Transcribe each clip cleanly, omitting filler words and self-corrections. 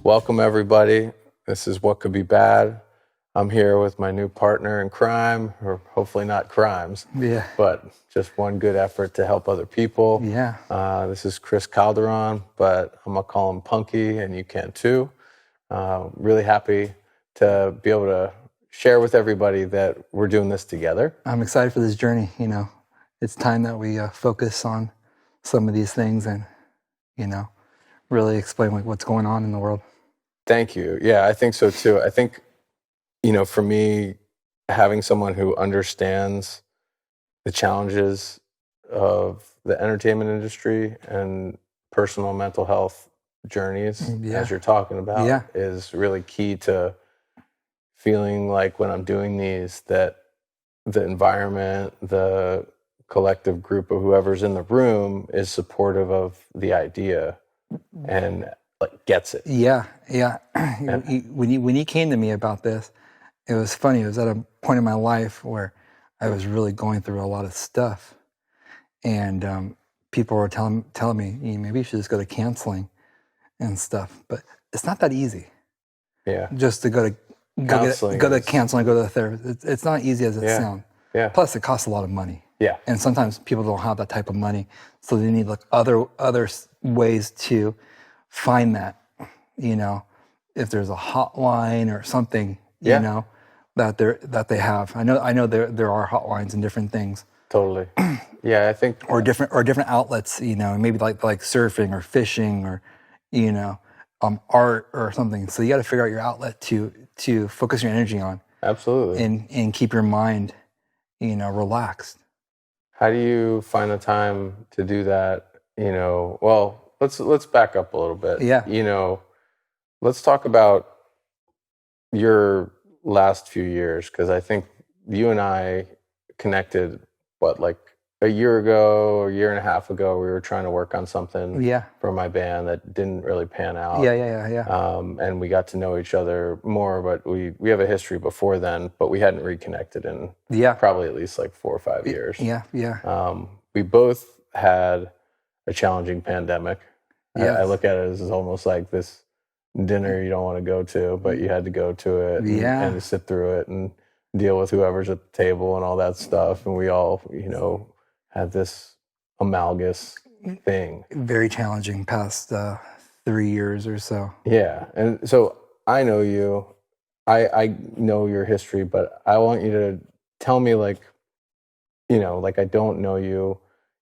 Welcome, everybody. This is What Could Be Bad. I'm here with my new partner in crime, or hopefully not crimes, but just one good effort to help other people. This is Chris Calderon, but I'm going to call him Punky, and you can too. Really happy to be able to share with everybody that we're doing this together. I'm excited for this journey. It's time that we focus on some of these things and, really explain what's going on in the world. Thank you. Yeah, I think so too. I think, for me, having someone who understands the challenges of the entertainment industry and personal mental health journeys, as you're talking about, is really key to feeling like when I'm doing these, that the environment, the collective group of whoever's in the room is supportive of the idea and gets it. When he came to me about this, it was funny. It was at a point in my life where I was really going through a lot of stuff, and people were telling me, maybe you should just go to counseling and stuff. But it's not that easy. Just to go to counseling, go to the therapist. It's not easy as it sounds. Plus, it costs a lot of money. And sometimes people don't have that type of money, so they need other ways to find that. If there's a hotline or something, that they have. I know there are hotlines and different things. Totally. I think or different outlets. Maybe like surfing or fishing or art or something. So you got to figure out your outlet to focus your energy on. Absolutely. And keep your mind, relaxed. How do you find the time to do that? Well, let's back up a little bit. Let's talk about your last few years, because I think you and I connected, a year and a half ago, we were trying to work on something for my band that didn't really pan out. And we got to know each other more, but we have a history before then, but we hadn't reconnected in probably at least 4 or 5 years. We both had a challenging pandemic. I look at it as almost like this dinner you don't want to go to, but you had to go to it and sit through it and deal with whoever's at the table and all that stuff. And we all, had this amalgamous thing. Very challenging past 3 years or so. And so I know you, I know your history, but I want you to tell me I don't know you,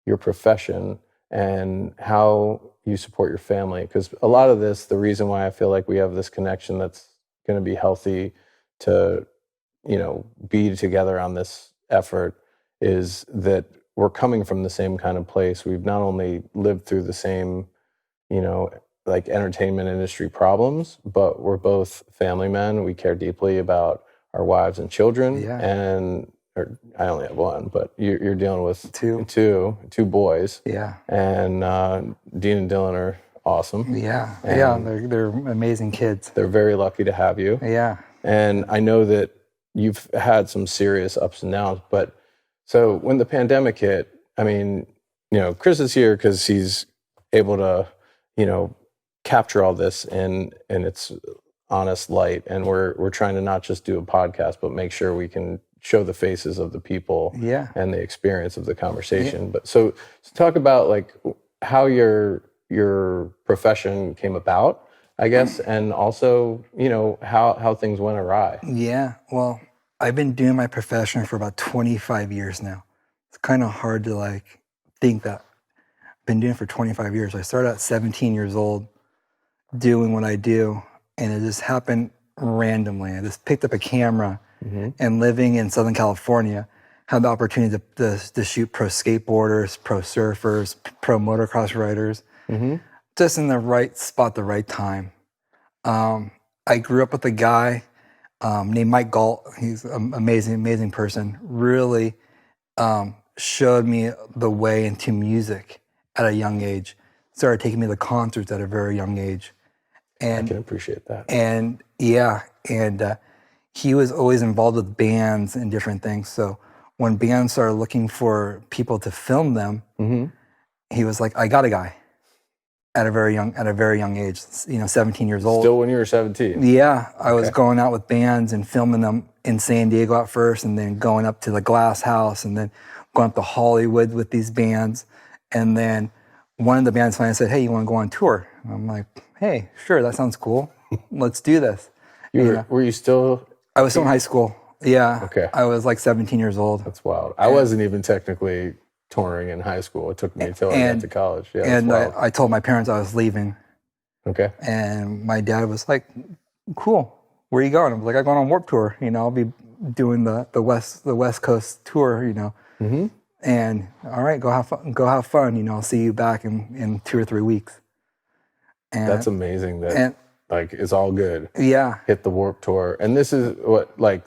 your profession, and how you support your family. Because a lot of this, the reason why I feel like we have this connection that's going to be healthy to, be together on this effort, is that we're coming from the same kind of place. We've not only lived through the same, entertainment industry problems, but we're both family men. We care deeply about our wives and children. And I only have one, but you're dealing with two boys. And Dean and Dylan are awesome. They're amazing kids. They're very lucky to have you. And I know that you've had some serious ups and downs, but so when the pandemic hit, Chris is here because he's able to, capture all this in its honest light. And we're trying to not just do a podcast, but make sure we can show the faces of the people and the experience of the conversation. But so talk about how your profession came about, I guess, and also, how things went awry. Well, I've been doing my profession for about 25 years now. It's kind of hard to think that I've been doing it for 25 years. I started at 17 years old doing what I do, and it just happened randomly. I just picked up a camera and living in Southern California, had the opportunity to shoot pro skateboarders, pro surfers, pro motocross riders, just in the right spot, the right time. I grew up with a guy named Mike Galt. He's an amazing person. Really showed me the way into music at a young age. Started taking me to concerts at a very young age. And I can appreciate that. And he was always involved with bands and different things. So when bands started looking for people to film them, he was like, I got a guy. at a very young age, 17 years old. Still when you were 17? Yeah. I was going out with bands and filming them in San Diego at first, and then going up to the Glass House, and then going up to Hollywood with these bands. And then one of the bands finally said, "Hey, you want to go on tour?" And I'm like, "Hey, sure, that sounds cool. Let's do this." Were you still? I was still in high school. Yeah. Okay. I was like 17 years old. That's wild. I wasn't even technically touring in high school. It took me until I got to college. Yeah, and I told my parents I was leaving. Okay. And my dad was like, "Cool. Where are you going?" I was like, "I'm going on Warped Tour. I'll be doing the West Coast tour. Mm-hmm. And all right, go have fun. I'll see you back in 2 or 3 weeks." And that's amazing. It's all good. Yeah. Hit the Warped Tour, and this is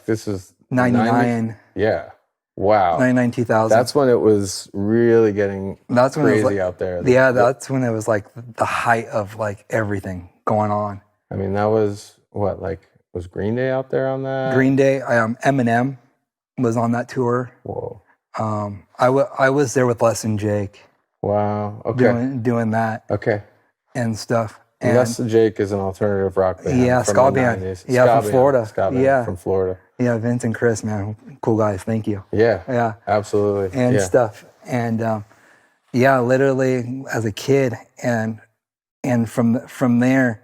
this is 99. Yeah. Wow. 99, 2000. That's when it was really getting crazy out there. That's when it was like the height of like everything going on. I mean, that was was Green Day out there on that? Green Day, Eminem was on that tour. Whoa. I was there with Les and Jake. Wow. Okay. Doing that. Okay. And stuff. And Les and Jake is an alternative rock band. Yeah, ska band. Yeah, from Florida. Ska band from Florida. Yeah, Vince and Chris, man, cool guys. Thank you. Yeah. Yeah. Absolutely. And stuff. And literally as a kid, and from there,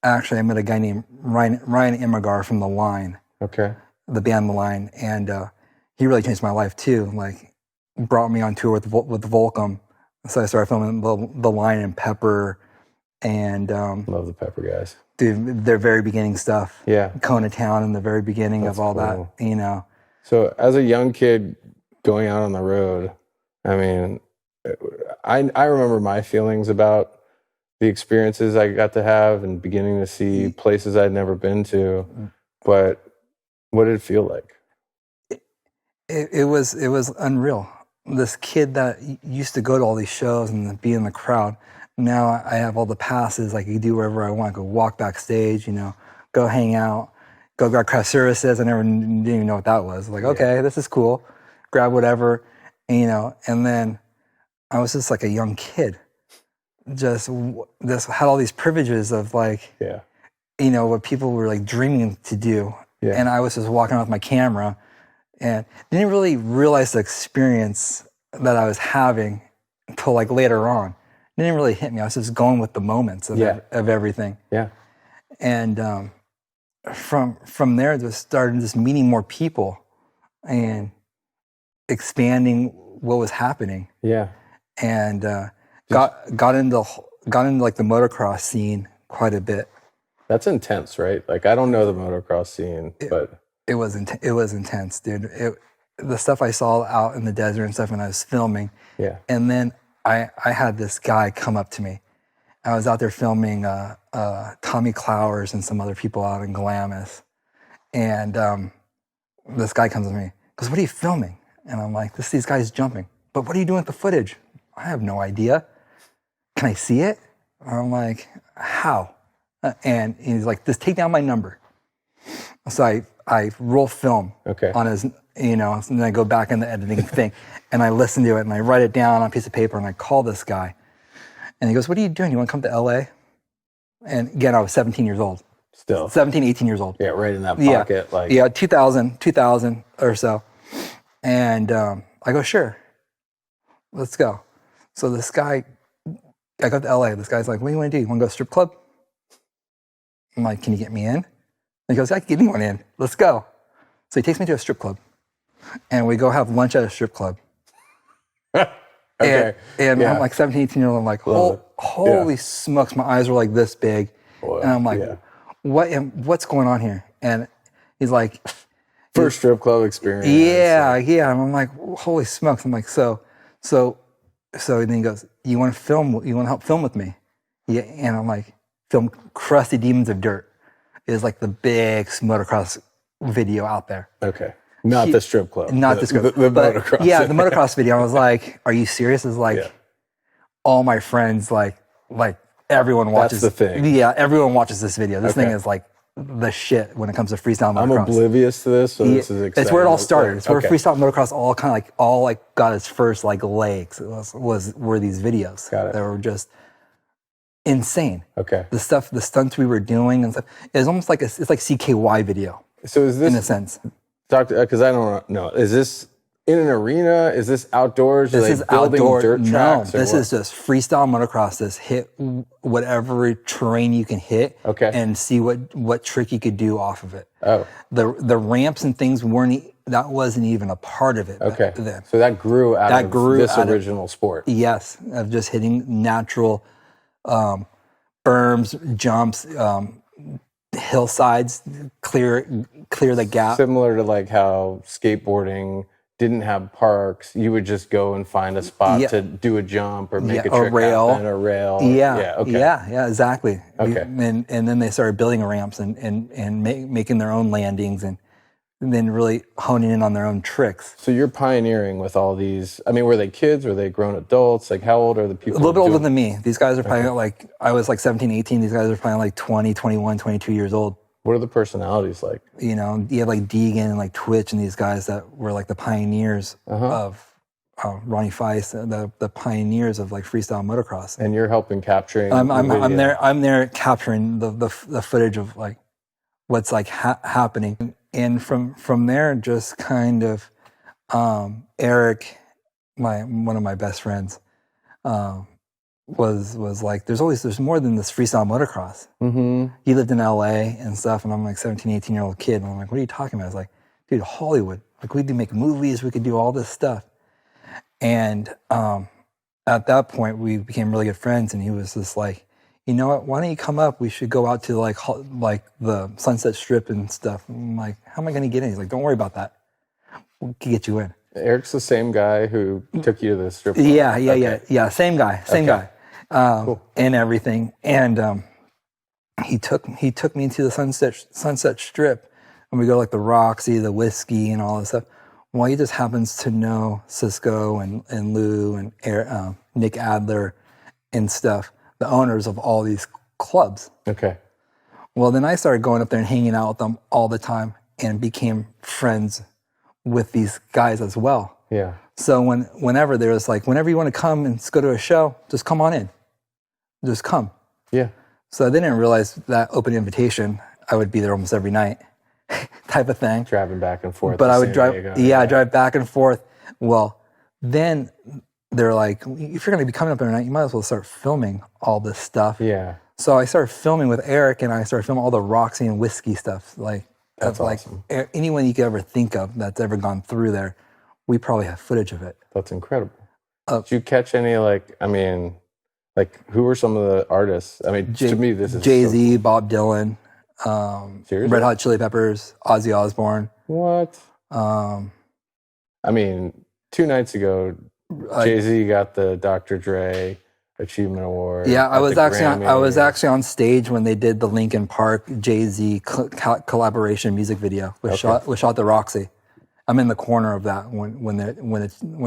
actually I met a guy named Ryan Immergar from The Line. Okay. The band The Line, and he really changed my life too. Like, brought me on tour with Volcom, so I started filming the Line and Pepper, and love the Pepper guys. Dude, their very beginning stuff. Yeah. Kona Town in the very beginning of all cool. that. So as a young kid going out on the road, I mean, I remember my feelings about the experiences I got to have and beginning to see places I'd never been to. But what did it feel like? It was unreal. This kid that used to go to all these shows and be in the crowd, now I have all the passes. I can do wherever I want. Go walk backstage, go hang out, go grab craft services. I didn't even know what that was. Like, okay, this is cool. Grab whatever, and then I was just like a young kid. Just had all these privileges of like, what people were like dreaming to do. Yeah. And I was just walking around with my camera and didn't really realize the experience that I was having until like later on. It didn't really hit me. I was just going with the moments of everything. Yeah. And from there, just started just meeting more people and expanding what was happening. Yeah. And got into like the motocross scene quite a bit. That's intense, right? Like, I don't know the motocross scene, but it was intense, dude. The stuff I saw out in the desert and stuff when I was filming. Yeah. And then I had this guy come up to me. I was out there filming Tommy Clowers and some other people out in Glamis. And this guy comes to me, goes, "What are you filming?" And I'm like, these guys jumping. "But what are you doing with the footage?" "I have no idea." "Can I see it?" I'm like, "How?" And he's like, "Just take down my number." So I roll film on his, and then I go back in the editing thing, and I listen to it, and I write it down on a piece of paper, and I call this guy. And he goes, "What are you doing? You want to come to LA?" And again, I was 17 years old. Still. 17, 18 years old. Yeah, right in that pocket. Yeah, 2000 or so. And I go, "Sure, let's go." So this guy, I go to LA. This guy's like, "What do you want to do? You want to go to a strip club?" I'm like, "Can you get me in?" And he goes, "I can get anyone in. Let's go." So he takes me to a strip club. And we go have lunch at a strip club. Okay. And I'm like 17, 18 years old. I'm like, holy smokes, my eyes were like this big. Boy, and I'm like, what's going on here? And he's like, first strip club experience. Yeah. And I'm like, holy smokes. I'm like, so then he goes, "You want to film? You want to help film with me?" Yeah. And I'm like, film Crusty Demons of Dirt is like the big motocross video out there. Okay. Not the strip club. Not the strip club. The motocross. Yeah, the motocross video. I was like, "Are you serious?" It's like all my friends, like everyone watches. That's the thing. Yeah, everyone watches this video. This thing is like the shit when it comes to freestyle motocross. I'm oblivious to this, so this is exciting. It's where it all started. It's where freestyle motocross all got its first like legs. Were these videos that were just insane. Okay. The stunts we were doing and stuff, it's almost like it's like CKY video. So is this, in a sense, because I don't know, is this in an arena? Is this outdoors? this is outdoor. Dirt tracks? This is just freestyle motocross. Just hit whatever terrain you can hit, and see what trick you could do off of it. Oh, the ramps and things wasn't even a part of it. Okay, then. So that grew out of this original sport. Yes, of just hitting natural berms, jumps, hillsides, clear the gap. Similar to like how skateboarding didn't have parks, you would just go and find a spot to do a jump or make a trick happen, a rail. Yeah, exactly. Okay. And then they started building ramps and making their own landings and then really honing in on their own tricks. So you're pioneering with all these. I mean, were they kids? Were they grown adults? Like, how old are the people? A little bit older than me. These guys are probably like, I was like 17, 18. These guys are probably like 20, 21, 22 years old. What are the personalities like? You know, you have like Deegan and like Twitch and these guys that were like the pioneers of Ronnie Feist, the pioneers of like freestyle motocross. And you're helping capturing. I'm there capturing the footage of like what's like happening. And from there, just kind of Eric, one of my best friends, was like, there's more than this freestyle motocross. Mm-hmm. He lived in LA and stuff, and I'm like 17, 18-year-old kid, and I'm like, what are you talking about? I was like, dude, Hollywood. Like, we could make movies, we could do all this stuff. And at that point, we became really good friends, and he was just like, you know what, why don't you come up? We should go out to like the Sunset Strip and stuff. I'm like, how am I going to get in? He's like, don't worry about that. We'll get you in. Eric's the same guy who took you to the strip club? Yeah. Same guy. Cool. And everything. And he took me to the Sunset Strip, and we go to like the Roxy, the Whiskey, and all this stuff. Well, he just happens to know Cisco and Lou and Nick Adler and stuff, the owners of all these clubs. Okay. Well, then I started going up there and hanging out with them all the time and became friends with these guys as well. Yeah. So whenever there was like, whenever you want to come and go to a show, just come on in. Just come. Yeah. So I didn't realize that open invitation, I would be there almost every night type of thing. Driving back and forth. But I would drive, drive back and forth. Well, then they're like, if you're going to be coming up every night, you might as well start filming all this stuff. Yeah. So I started filming with Eric, and I started filming all the Roxy and Whiskey stuff. Like, that's awesome. Like anyone you could ever think of that's ever gone through there, we probably have footage of it. That's incredible. Did you catch any, who were some of the artists? I mean, to me, this is Jay-Z, Bob Dylan, Red Hot Chili Peppers, Ozzy Osbourne. What? I mean, 2 nights ago, Jay-Z got the Dr. Dre Achievement Award. Yeah, I was actually on stage when they did the Linkin Park Jay-Z collaboration music video. Was shot the Roxy. I'm in the corner of that when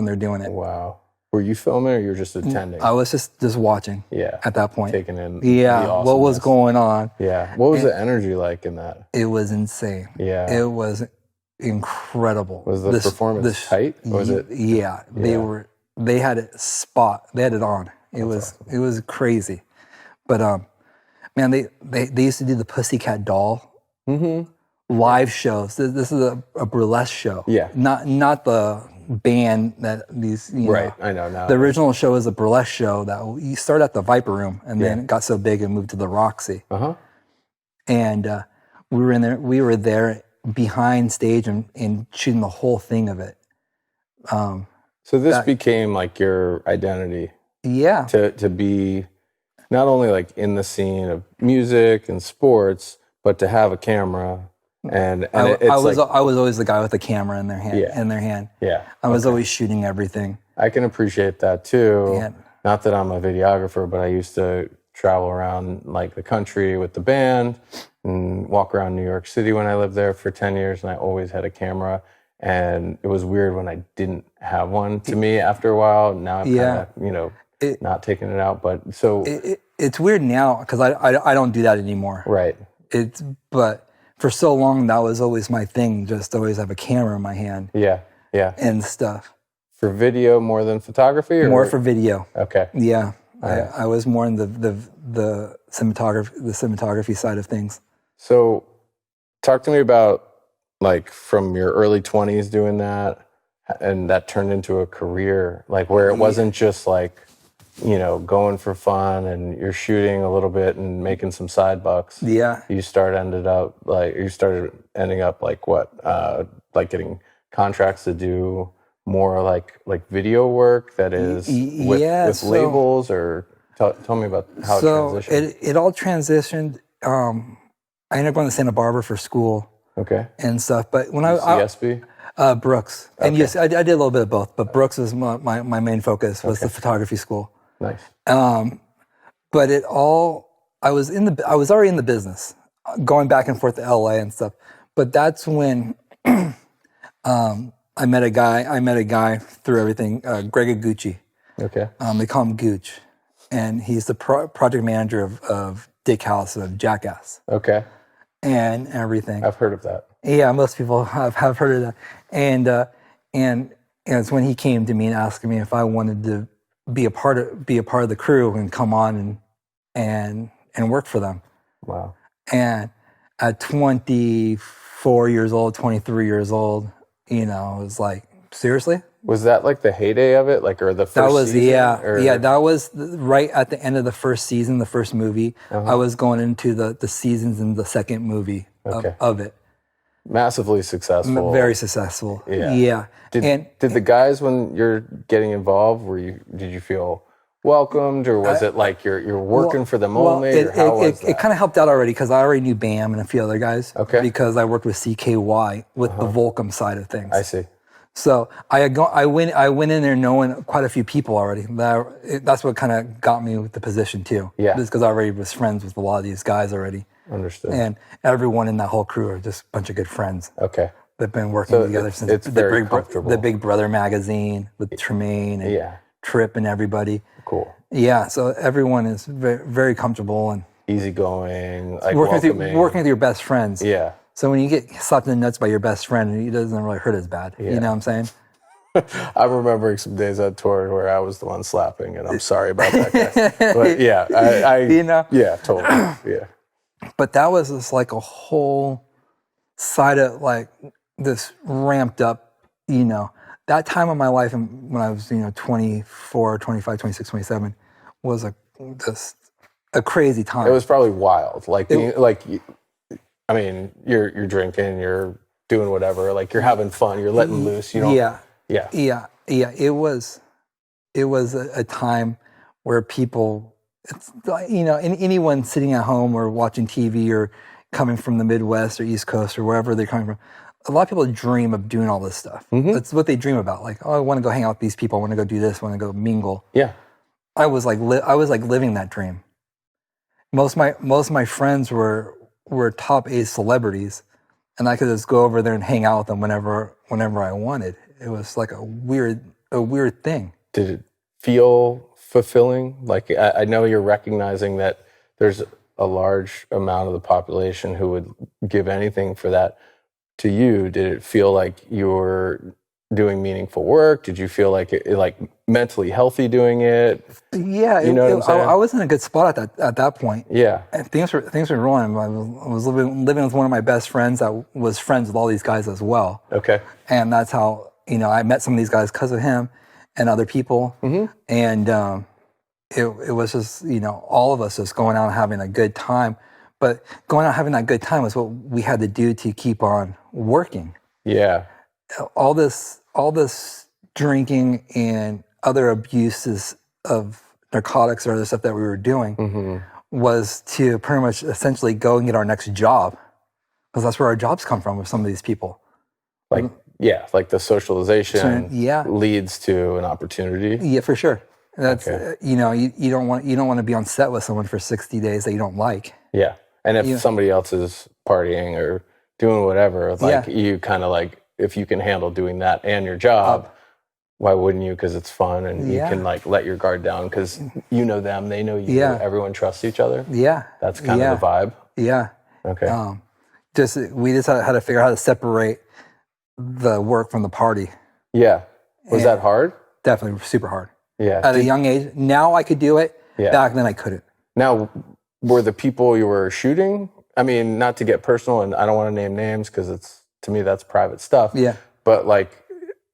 they're doing it. Wow. Were you filming or you were just attending? I was just watching. Yeah. At that point. Taking in. Yeah. What was going on? Yeah. What was the energy like in that? It was insane. Yeah. It was incredible. Was the performance tight? Was it? Yeah. They had it spot. They had it on. It was crazy. But man, they used to do the Pussycat Doll live shows. This is a burlesque show. Yeah. Not the band that these right. I know now. The original show is a burlesque show that you started at the Viper Room and then it got so big and moved to the Roxy. And we were there behind stage and shooting the whole thing of it. So this became like your identity. Yeah. To be not only like in the scene of music and sports, but to have a camera. And I was always the guy with the camera in their hand. Yeah. I was always shooting everything. I can appreciate that too. Yeah. Not that I'm a videographer, but I used to travel around like the country with the band and walk around New York City when I lived there for 10 years, and I always had a camera. And it was weird when I didn't have one to me after a while. Now I've kind of, not taking it out. But so it's weird now because I don't do that anymore. Right. But for so long, that was always my thing, just always have a camera in my hand. Yeah, yeah. And stuff. For video more than photography? Or? More for video. Okay. Yeah. I was more in the the cinematography side of things. So talk to me about like from your early 20s doing that, and that turned into a career, like where it wasn't just like, you know, going for fun and you're shooting a little bit and making some side bucks. Yeah. You started ending up like what? Like getting contracts to do more like video work that is with labels, or tell me about how it transitioned. It all transitioned. I ended up going to Santa Barbara for school. Okay. And stuff, but when CSB? Brooks, and yes, I did a little bit of both, but Brooks was my main focus, was the photography school. Nice. But I was already in the business, going back and forth to LA and stuff. But that's when I met a guy through everything, Greg Aguchi. Okay. They call him Gooch, and he's the project manager of Dick House of Jackass. Okay. And everything. I've heard of that. Yeah, most people have heard of that. And it's when he came to me and asked me if I wanted to be a part of the crew and come on and work for them. Wow. And at 24 years old, 23 years old, you know, it was like, seriously? Was that like the heyday of it, like, or the first season? That was right at the end of the first season, the first movie. I was going into the seasons in the second movie of it. Massively successful. Very successful. Yeah. Did the guys, when you're getting involved, did you feel welcomed, or was it like you're working for them only? It kind of helped out already, because I already knew Bam and a few other guys. Okay. Because I worked with CKY with the Volcom side of things. I see. So I went in there knowing quite a few people already. That's what kind of got me with the position too. Yeah. Just because I already was friends with a lot of these guys already. Understood. And everyone in that whole crew are just a bunch of good friends. Okay. They've been working together since it's very comfortable. The Big Brother magazine with Tremaine and Tripp and everybody. Cool. Yeah. So everyone is very, very comfortable and easygoing, like working with your best friends. Yeah. So when you get slapped in the nuts by your best friend, it doesn't really hurt as bad. Yeah. You know what I'm saying? I'm remembering some days on tour where I was the one slapping, and I'm sorry about that, guys. But yeah, I you know? Yeah, totally. Yeah. But that was just like a whole side of like this ramped up, you know, that time of my life, and when I was, 24, 25, 26, 27, was a crazy time. It was probably wild. I mean, you're drinking, you're doing whatever, like you're having fun, you're letting loose. Yeah. It was a time where people, anyone sitting at home or watching TV or coming from the Midwest or East Coast or wherever they're coming from, a lot of people dream of doing all this stuff. Mm-hmm. That's what they dream about. Like, I want to go hang out with these people. I want to go do this. I want to go mingle. Yeah. I was like living that dream. Most of my friends were top A celebrities, and I could just go over there and hang out with them whenever I wanted. It was like a weird thing. Did it feel fulfilling? Like, I know you're recognizing that there's a large amount of the population who would give anything for that. To you, did it feel like you were doing meaningful work? Did you feel like like mentally healthy doing it? Yeah, you know what I'm saying? I was in a good spot at that point. Yeah, and things were rolling. I was living with one of my best friends that was friends with all these guys as well. Okay, and that's how I met some of these guys because of him and other people. Mm-hmm. And it was just all of us just going out and having a good time. But going out having that good time was what we had to do to keep on working. Yeah. All this drinking and other abuses of narcotics or other stuff that we were doing was to pretty much essentially go and get our next job, because that's where our jobs come from with some of these people. Like the socialization leads to an opportunity. Yeah, for sure. That's you don't want to be on set with someone for 60 days that you don't like. Yeah. And if somebody else is partying or doing whatever, you kind of like, if you can handle doing that and your job, why wouldn't you? Because it's fun and you can like let your guard down because you know them, they know you. Yeah. Everyone trusts each other. Yeah. That's kind of the vibe. Yeah. Okay. We just had to figure out how to separate the work from the party. Yeah. Was that hard? Definitely super hard. Yeah. At a young age. Now I could do it. Yeah. Back then I couldn't. Now, were the people you were shooting? I mean, not to get personal, and I don't want to name names because to me that's private stuff. Yeah. But like,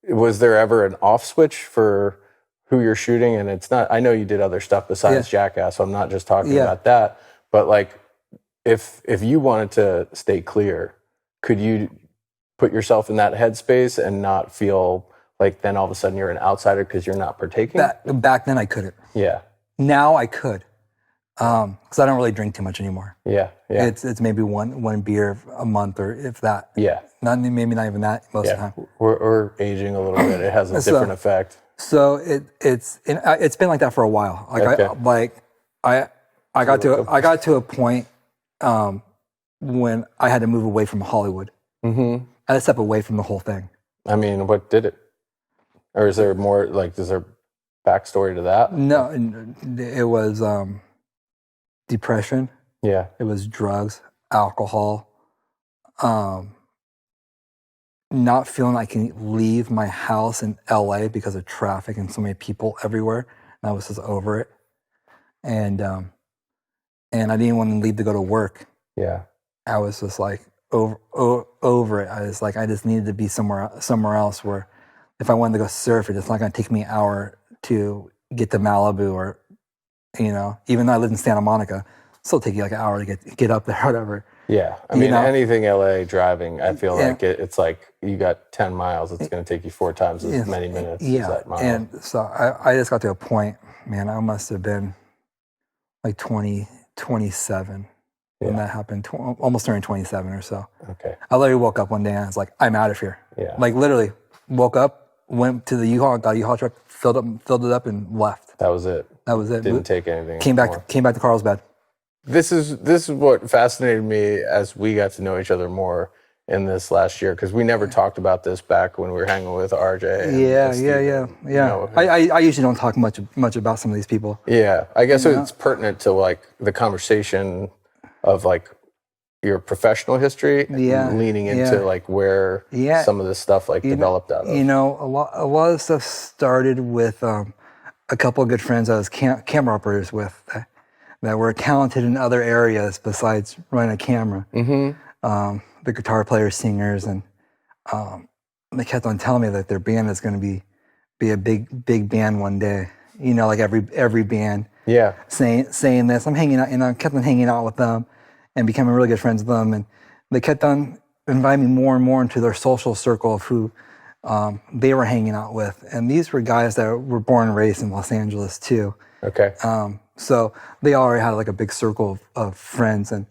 was there ever an off switch for who you're shooting? And it's not. I know you did other stuff besides Jackass, so I'm not just talking about that. But like, if you wanted to stay clear, could you put yourself in that headspace and not feel like then all of a sudden you're an outsider because you're not partaking? Back then I couldn't. Yeah. Now I could, because I don't really drink too much anymore. Yeah. It's maybe one beer a month, or if that. Yeah. Maybe not even that most of the time. We're aging a little bit. It has a different effect. So it's been like that for a while. Like I got to a point when I had to move away from Hollywood. Mm-hmm. I had to step away from the whole thing. I mean, what did it? Or is there more, like, is there backstory to that? No, it was depression. Yeah. It was drugs, alcohol, not feeling I can leave my house in LA because of traffic and so many people everywhere. And I was just over it. And I didn't want to leave to go to work. Yeah. I was just like over it. I was like, I just needed to be somewhere else where if I wanted to go surf, it's not going to take me an hour to get to Malibu, or, even though I live in Santa Monica, still take you like an hour to get up there, whatever. Yeah. I mean, anything LA driving, I feel like it's like you got 10 miles. It's going to take you 4 times as many minutes as that mile. And so I just got to a point, man, I must have been like 27 when that happened, almost turning 27 or so. Okay. I literally woke up one day and I was like, I'm out of here. Yeah. Like literally woke up, went to the U-Haul, got a U-Haul truck, filled it up and left. That was it. Didn't take anything. Came back to Carlsbad. This is what fascinated me as we got to know each other more in this last year, because we never talked about this back when we were hanging with RJ. Yeah. I usually don't talk much about some of these people. Yeah, I guess it's pertinent to like the conversation of like your professional history, leaning into like where some of this stuff like developed out of. A lot of stuff started with a couple of good friends I was camera operators with that were talented in other areas besides running a camera. Mm-hmm. The guitar players, singers, and they kept on telling me that their band is going to be a big band one day. Like every band. Yeah. Saying this, I'm hanging out, and I kept on hanging out with them and becoming really good friends with them, and they kept on inviting me more and more into their social circle of who they were hanging out with, and these were guys that were born and raised in Los Angeles too. Okay. So they already had like a big circle of friends, and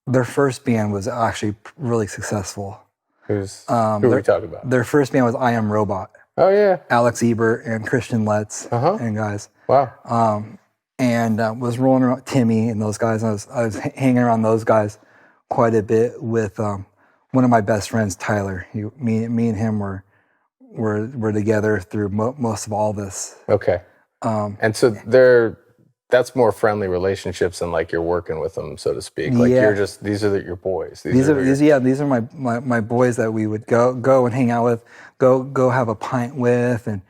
their first band was actually really successful. Who are we talking about? Their first band was I Am Robot. Oh yeah. Alex Ebert and Christian Letts and guys. Wow. And was rolling around Timmy and those guys. I was hanging around those guys quite a bit with one of my best friends, Tyler. Me and him were together through most of all this. Okay. And so that's more friendly relationships than like you're working with them, so to speak. Like these are your boys. These are my boys that we would go and hang out with, go have a pint with, and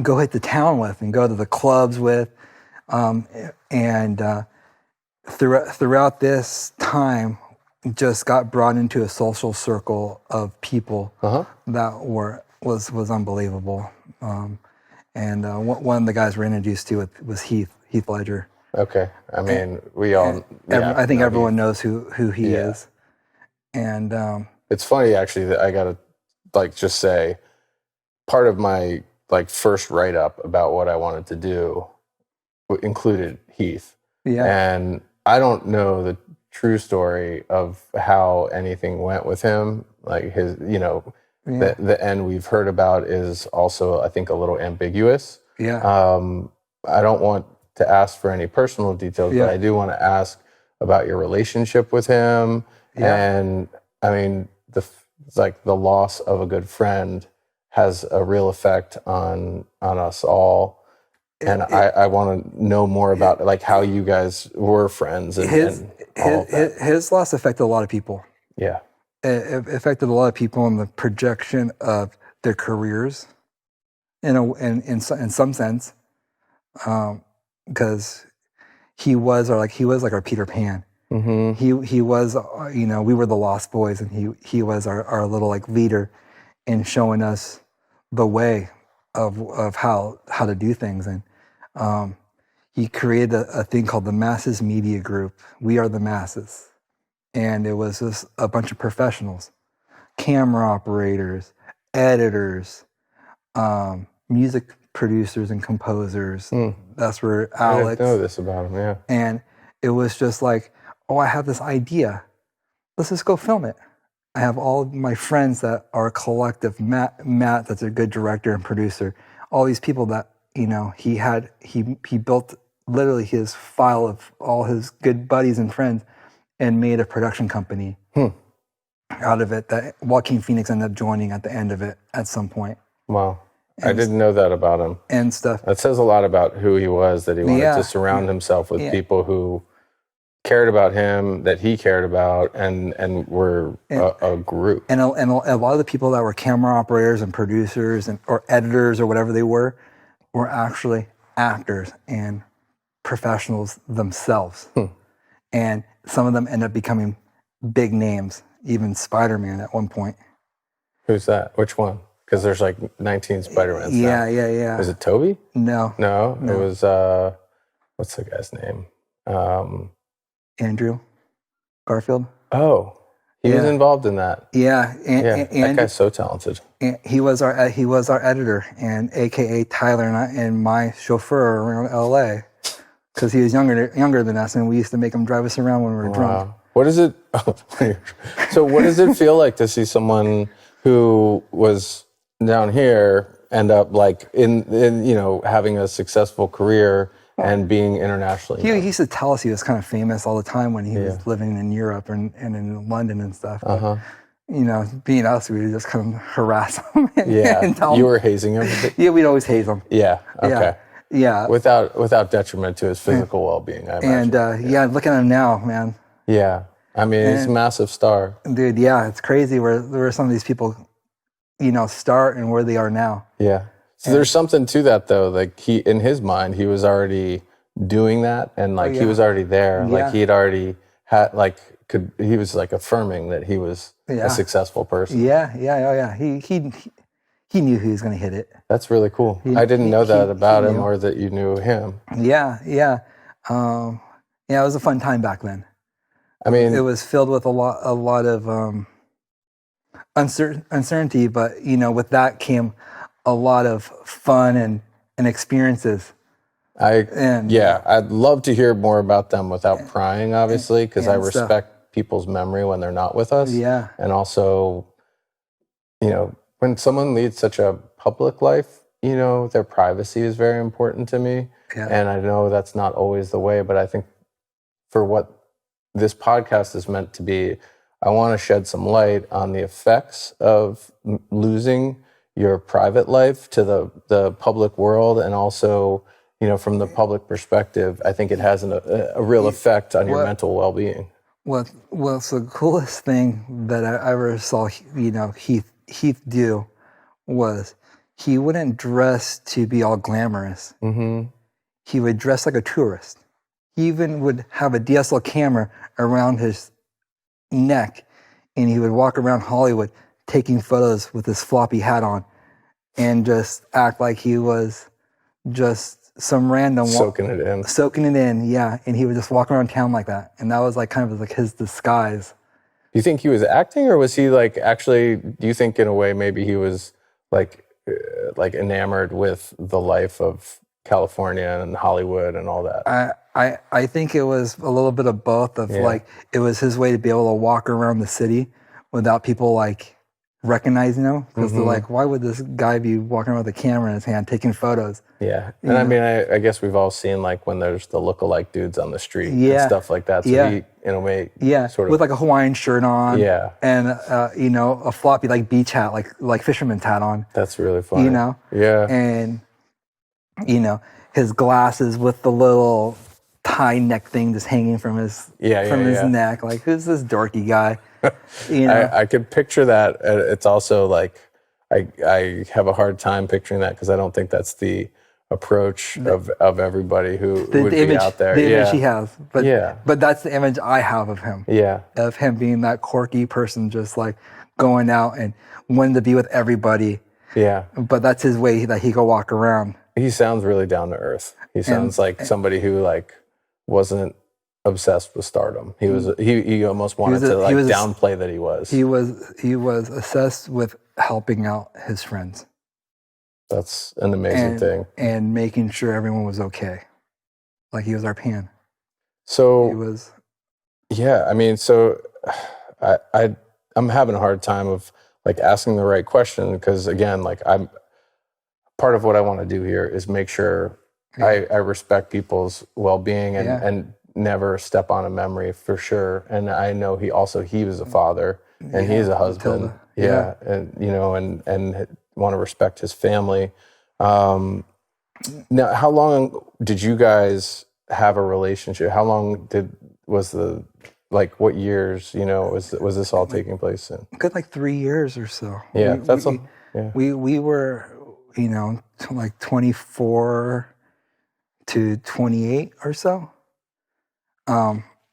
go hit the town with, and go to the clubs with, and throughout this time, just got brought into a social circle of people that was unbelievable. And one of the guys we're introduced to was Heath Ledger. Okay, I mean, we all. I think everyone knows who he is. And it's funny actually that I gotta like just say, part of my like first write up about what I wanted to do included Heath. Yeah. And I don't know the true story of how anything went with him. Like his, the end we've heard about is also, I think, a little ambiguous. Yeah. I don't want to ask for any personal details, but I do want to ask about your relationship with him. Yeah. And I mean, the loss of a good friend has a real effect on us all. And I want to know more about like how you guys were friends. And his loss affected a lot of people. Yeah. It affected a lot of people in the projection of their careers, in some sense, because he was our Peter Pan. Mm-hmm. He was, we were the Lost Boys, and he was our little like leader in showing us the way of how to do things. And he created a thing called the Masses Media Group. We are the masses. And it was just a bunch of professionals, camera operators, editors, music producers and composers. That's where Alex... I didn't know this about him, yeah. And it was just like, oh, I have this idea. Let's just go film it. I have all of my friends that are collective. Matt, that's a good director and producer. All these people that, he built literally his file of all his good buddies and friends and made a production company out of it that Joaquin Phoenix ended up joining at the end of it at some point. Wow. I didn't know that about him. And stuff. That says a lot about who he was, that he wanted to surround himself with people who cared about him, that he cared about, and were a group. And a lot of the people that were camera operators and producers or editors or whatever they were actually actors and professionals themselves. And some of them end up becoming big names, even Spider-Man at one point. Who's that? Which one? Because there's like 19 Spider-Mans now. Yeah. Was it Toby? No. It was, what's the guy's name? Andrew Garfield. Oh, he was involved in that. Yeah. And that guy's so talented. And he was our editor, and AKA Tyler and my chauffeur around LA, because he was younger than us, and we used to make him drive us around when we were drunk. What is it? So what does it feel like to see someone who was down here end up like in having a successful career and being internationally known? He used to tell us he was kind of famous all the time when he was living in Europe and in London and stuff. But, being us, we would just kind of harass him. And tell him. You were hazing him? Yeah, we'd always haze him. Yeah, okay. Yeah. Without detriment to his physical well-being, I imagine. And look at him now, man. Yeah. I mean, he's a massive star. Dude, yeah, it's crazy where some of these people, start and where they are now. Yeah. So there's something to that, though. Like, in his mind, he was already doing that, and like he was already there. Like he had already had he was like affirming that he was a successful person. Yeah. He knew he was going to hit it. That's really cool. I didn't know that about him, or that you knew him. Yeah. It was a fun time back then. I mean, it was filled with a lot of uncertainty, but with that came a lot of fun and experiences. I'd love to hear more about them without prying, obviously, because I respect people's memory when they're not with us. Yeah. And also, when someone leads such a public life, their privacy is very important to me. Yeah. And I know that's not always the way, but I think for what this podcast is meant to be, I want to shed some light on the effects of losing your private life to the public world, and also, from the public perspective, I think it has a real effect on your mental well-being. Well, the coolest thing that I ever saw, Heath do was he wouldn't dress to be all glamorous. Mm-hmm. He would dress like a tourist. He even would have a DSLR camera around his neck, and he would walk around Hollywood taking photos with his floppy hat on and just act like he was just some random... Soaking it in, yeah. And he would just walk around town like that. And that was like kind of like his disguise. Do you think he was acting, or was he like actually, do you think in a way maybe he was like enamored with the life of California and Hollywood and all that? I think it was a little bit of both of like, it was his way to be able to walk around the city without people like recognizing him, because they're like, why would this guy be walking around with a camera in his hand taking photos? Yeah. And I mean, I guess we've all seen like when there's the lookalike dudes on the street and stuff like that. So he, in a way, sort of with like a Hawaiian shirt on, and a floppy like beach hat, like fisherman's hat on. That's really funny. And his glasses with the little tie neck thing just hanging from his neck. Like, who's this dorky guy? I could picture that. It's also like I have a hard time picturing that, because I don't think that's the approach of everybody who would be out there. The image he has. But but that's the image I have of him. Yeah. Of him being that quirky person, just like going out and wanting to be with everybody. Yeah. But that's his way that he could walk around. He sounds really down to earth. He sounds like somebody who like wasn't obsessed with stardom. He was he almost wanted to downplay that he was. He was obsessed with helping out his friends. That's an amazing thing. And making sure everyone was okay. Like he was our pan. So he was. Yeah, I mean, so I'm having a hard time of like asking the right question because again, like I'm part of what I want to do here is make sure I respect people's well-being and never step on a memory for sure. And I know he was a father and he's a husband. And you know, and want to respect his family. Now, how long did you guys have a relationship? How long what years, you know, was this all taking place in? Good, like 3 years or so. Yeah, we were, you know, like 24 to 28 or so.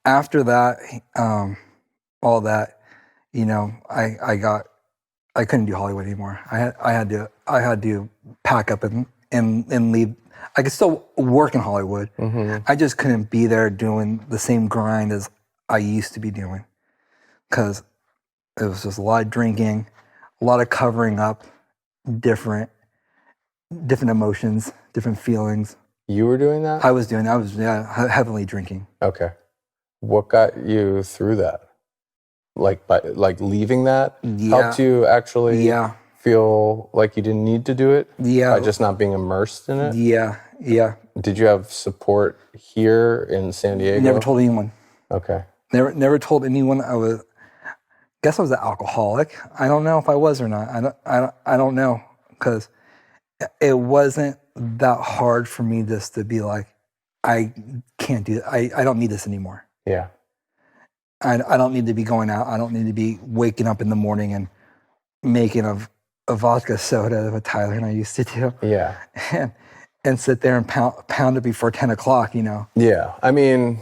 After that, all that, you know, I couldn't do Hollywood anymore. I had to pack up and leave. I could still work in Hollywood. Mm-hmm. I just couldn't be there doing the same grind as I used to be doing because it was just a lot of drinking, a lot of covering up different emotions, different feelings. You were doing that? I was doing that. I was heavily drinking. Okay. What got you through that? Like leaving that helped you actually feel like you didn't need to do it? Yeah. By just not being immersed in it? Yeah. Did you have support here in San Diego? Never told anyone. Okay. Never told anyone. I was an alcoholic. I don't know if I was or not. I don't know because it wasn't that hard for me just to be like, I can't do it. I don't need this anymore. Yeah. I don't need to be going out. I don't need to be waking up in the morning and making a vodka soda that Tyler and I used to do. Yeah. And sit there and pound it before 10 o'clock, you know? Yeah. I mean,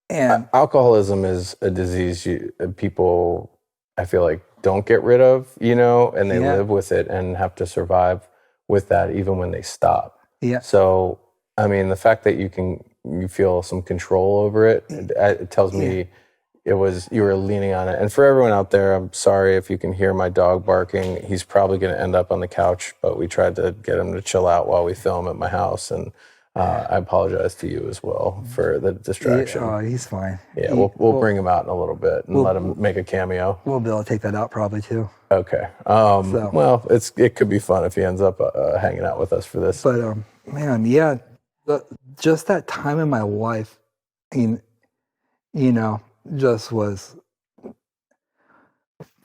alcoholism is a disease people, I feel like, don't get rid of, you know, and they live with it and have to survive with that even when they stop. Yeah. So, I mean, the fact that you feel some control over it, it tells me you were leaning on it. And for everyone out there, I'm sorry if you can hear my dog barking. He's probably going to end up on the couch, but we tried to get him to chill out while we film at my house. And I apologize to you as well for the distraction. Oh, he's fine. Yeah, we'll bring him out in a little bit and let him make a cameo. We'll be able to take that out probably too. Okay. Well, it could be fun if he ends up hanging out with us for this. But man, yeah, just that time in my life, you know, just was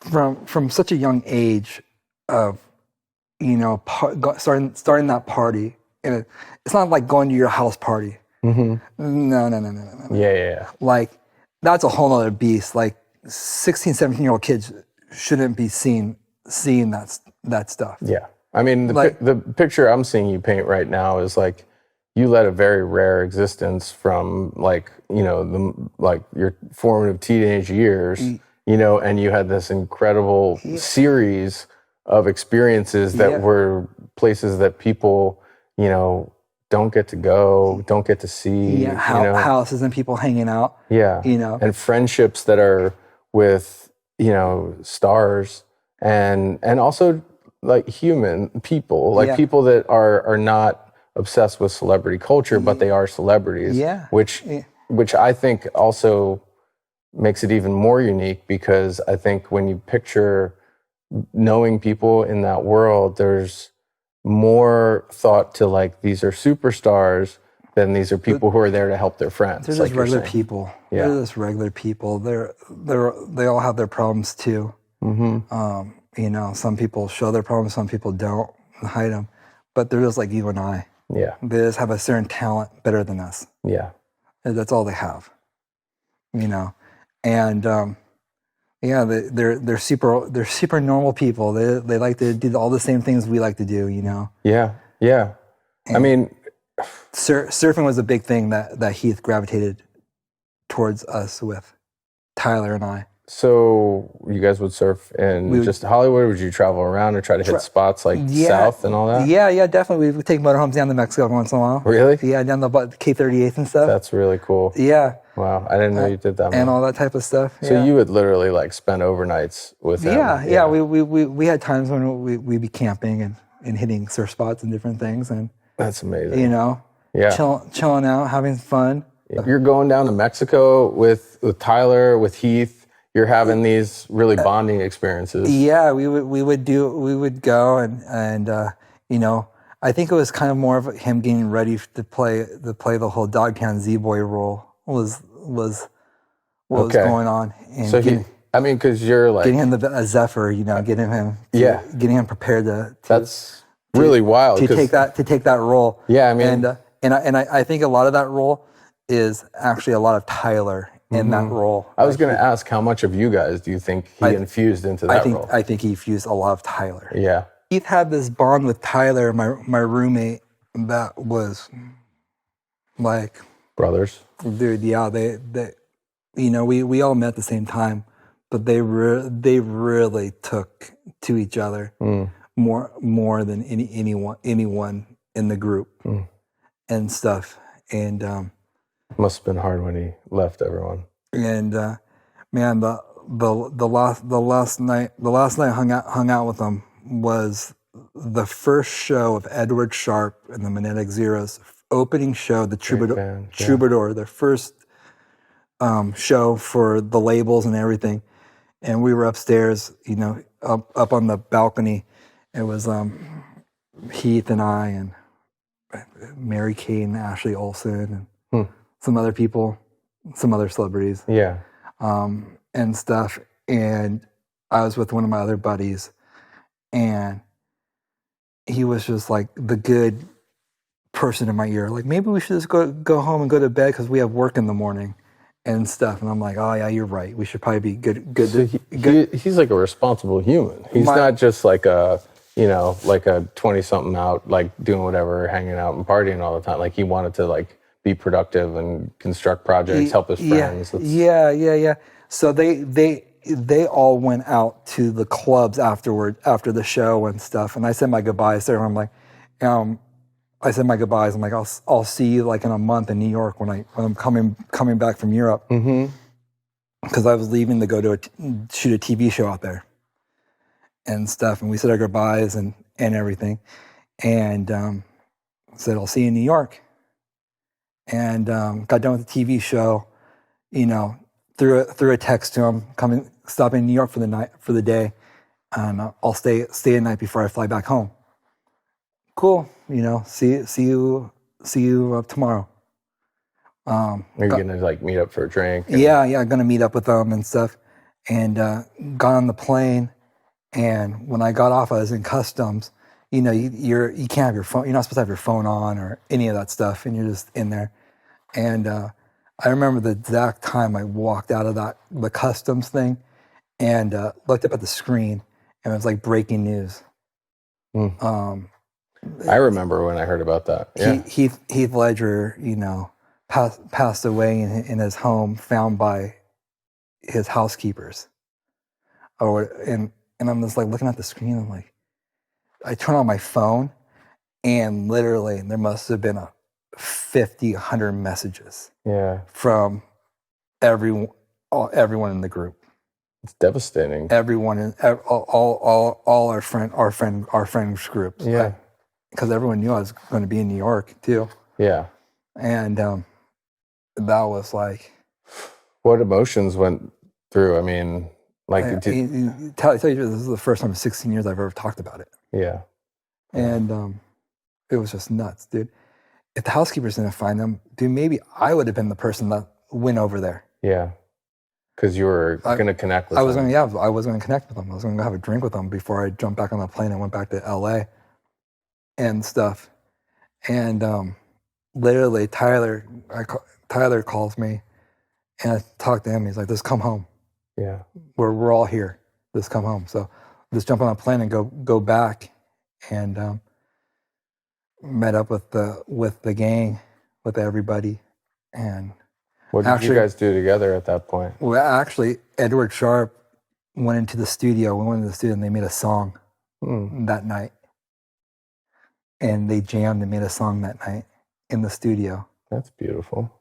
from such a young age of, you know, starting that party. And it's not like going to your house party. Mm-hmm. No. Yeah. Like, that's a whole other beast. Like, 16, 17-year-old kids shouldn't be seeing that stuff. Yeah. I mean, the picture I'm seeing you paint right now is like, you led a very rare existence from like, you know, your formative teenage years, you know, and you had this incredible series of experiences that were places that people, you know, don't get to go, don't get to see. Yeah, houses and people hanging out. Yeah. You know. And friendships that are with, you know, stars and also like human people, like people that are not obsessed with celebrity culture, but they are celebrities. Yeah. Which I think also makes it even more unique because I think when you picture knowing people in that world, there's more thought to like these are superstars than these are people who are there to help their friends. They're just regular people. Yeah. They're just regular people. They all have their problems too. Mm-hmm. You know, some people show their problems, some people don't hide them, but they're just like you and I. Yeah. They just have a certain talent better than us. Yeah. And that's all they have. You know, and they're super normal people. They like to do all the same things we like to do. You know. Yeah. I mean, surfing was a big thing that Heath gravitated towards us with, Tyler and I. So you guys would surf in just Hollywood, or would you travel around or try to hit spots like south and all that? Yeah, definitely. We would take motorhomes down to Mexico once in a while. Really? Yeah, down the K38 and stuff. That's really cool. Yeah. Wow, I didn't know you did that. And all that type of stuff. So you would literally like spend overnights with him? Yeah. We had times when we'd be camping and hitting surf spots and different things. And that's amazing. You know, chilling out, having fun. You're going down to Mexico with Tyler, with Heath. You're having these really bonding experiences. Yeah, we would go and you know, I think it was kind of more of him getting ready to play the whole Dogtown Z-Boy role was what was going on. And so because you're like getting him a Zephyr, you know, getting him prepared to that's really wild to take that role. Yeah, I mean, and I think a lot of that role is actually a lot of Tyler in that role. I was going to ask, how much of you guys do you think he infused into that role? I think he infused a lot of Tyler. Yeah. Heath had this bond with Tyler, my roommate, that was like brothers. Dude, yeah, they you know, we all met at the same time, but they really took to each other more than anyone in the group and stuff. And must have been hard when he left everyone. And man, the last night I hung out with them was the first show of Edward Sharp and the Magnetic Zeros opening show, the Troubadour, their first show for the labels and everything. And we were upstairs, you know, up on the balcony. It was Heath and I and Mary Kay and Ashley Olsen and some other people, some other celebrities. Yeah. And stuff. And I was with one of my other buddies, and he was just like the good person in my ear. Like, maybe we should just go home and go to bed because we have work in the morning and stuff. And I'm like, oh yeah, you're right. We should probably be good. So he's like a responsible human. He's not just like a 20-something out, like doing whatever, hanging out and partying all the time. Like, he wanted to like be productive and construct projects, help his friends. Yeah. So they all went out to the clubs after the show and stuff. And I said my goodbyes there. And I'm like, I said my goodbyes. I'm like, I'll see you like in a month in New York when I'm coming back from Europe. Because I was leaving to go to shoot a TV show out there and stuff. And we said our goodbyes and everything. And said, I'll see you in New York. And got done with the TV show, you know, threw a text to him, stopping in New York for the day, and I'll stay a night before I fly back home. Cool, you know, see you tomorrow. Are you gonna like meet up for a drink? Yeah, gonna meet up with them and stuff. And got on the plane, and when I got off, I was in customs. You know, you can't have your phone. You're not supposed to have your phone on or any of that stuff, and you're just in there. And I remember the exact time I walked out of the customs thing, and looked up at the screen, and it was like breaking news. I remember when I heard about that. Yeah. Heath Ledger, you know, passed away in his home, found by his housekeepers. And I'm just like looking at the screen. I'm like, I turn on my phone, and literally there must have been 100 messages. Yeah. From everyone in the group. It's devastating. Everyone in all our friends groups. Yeah. Because everyone knew I was going to be in New York too. Yeah. And that was like. What emotions went through? I mean, like. Tell you, this is the first time in 16 years I've ever talked about it. Yeah. And it was just nuts, dude. If the housekeepers didn't find them, dude, maybe I would have been the person that went over there. Yeah. Because you were going to connect with them. I was going to connect with them. I was going to have a drink with them before I jumped back on the plane and went back to LA and stuff. And literally, Tyler calls me, and I talk to him. He's like, just come home. Yeah. We're all here. Just come home. So just jump on a plane and go back. And met up with the gang, with everybody, and what did you guys do together at that point? Well, actually, Edward Sharp went into the studio. We went into the studio and they made a song that night, and they jammed and made a song that night in the studio. That's beautiful.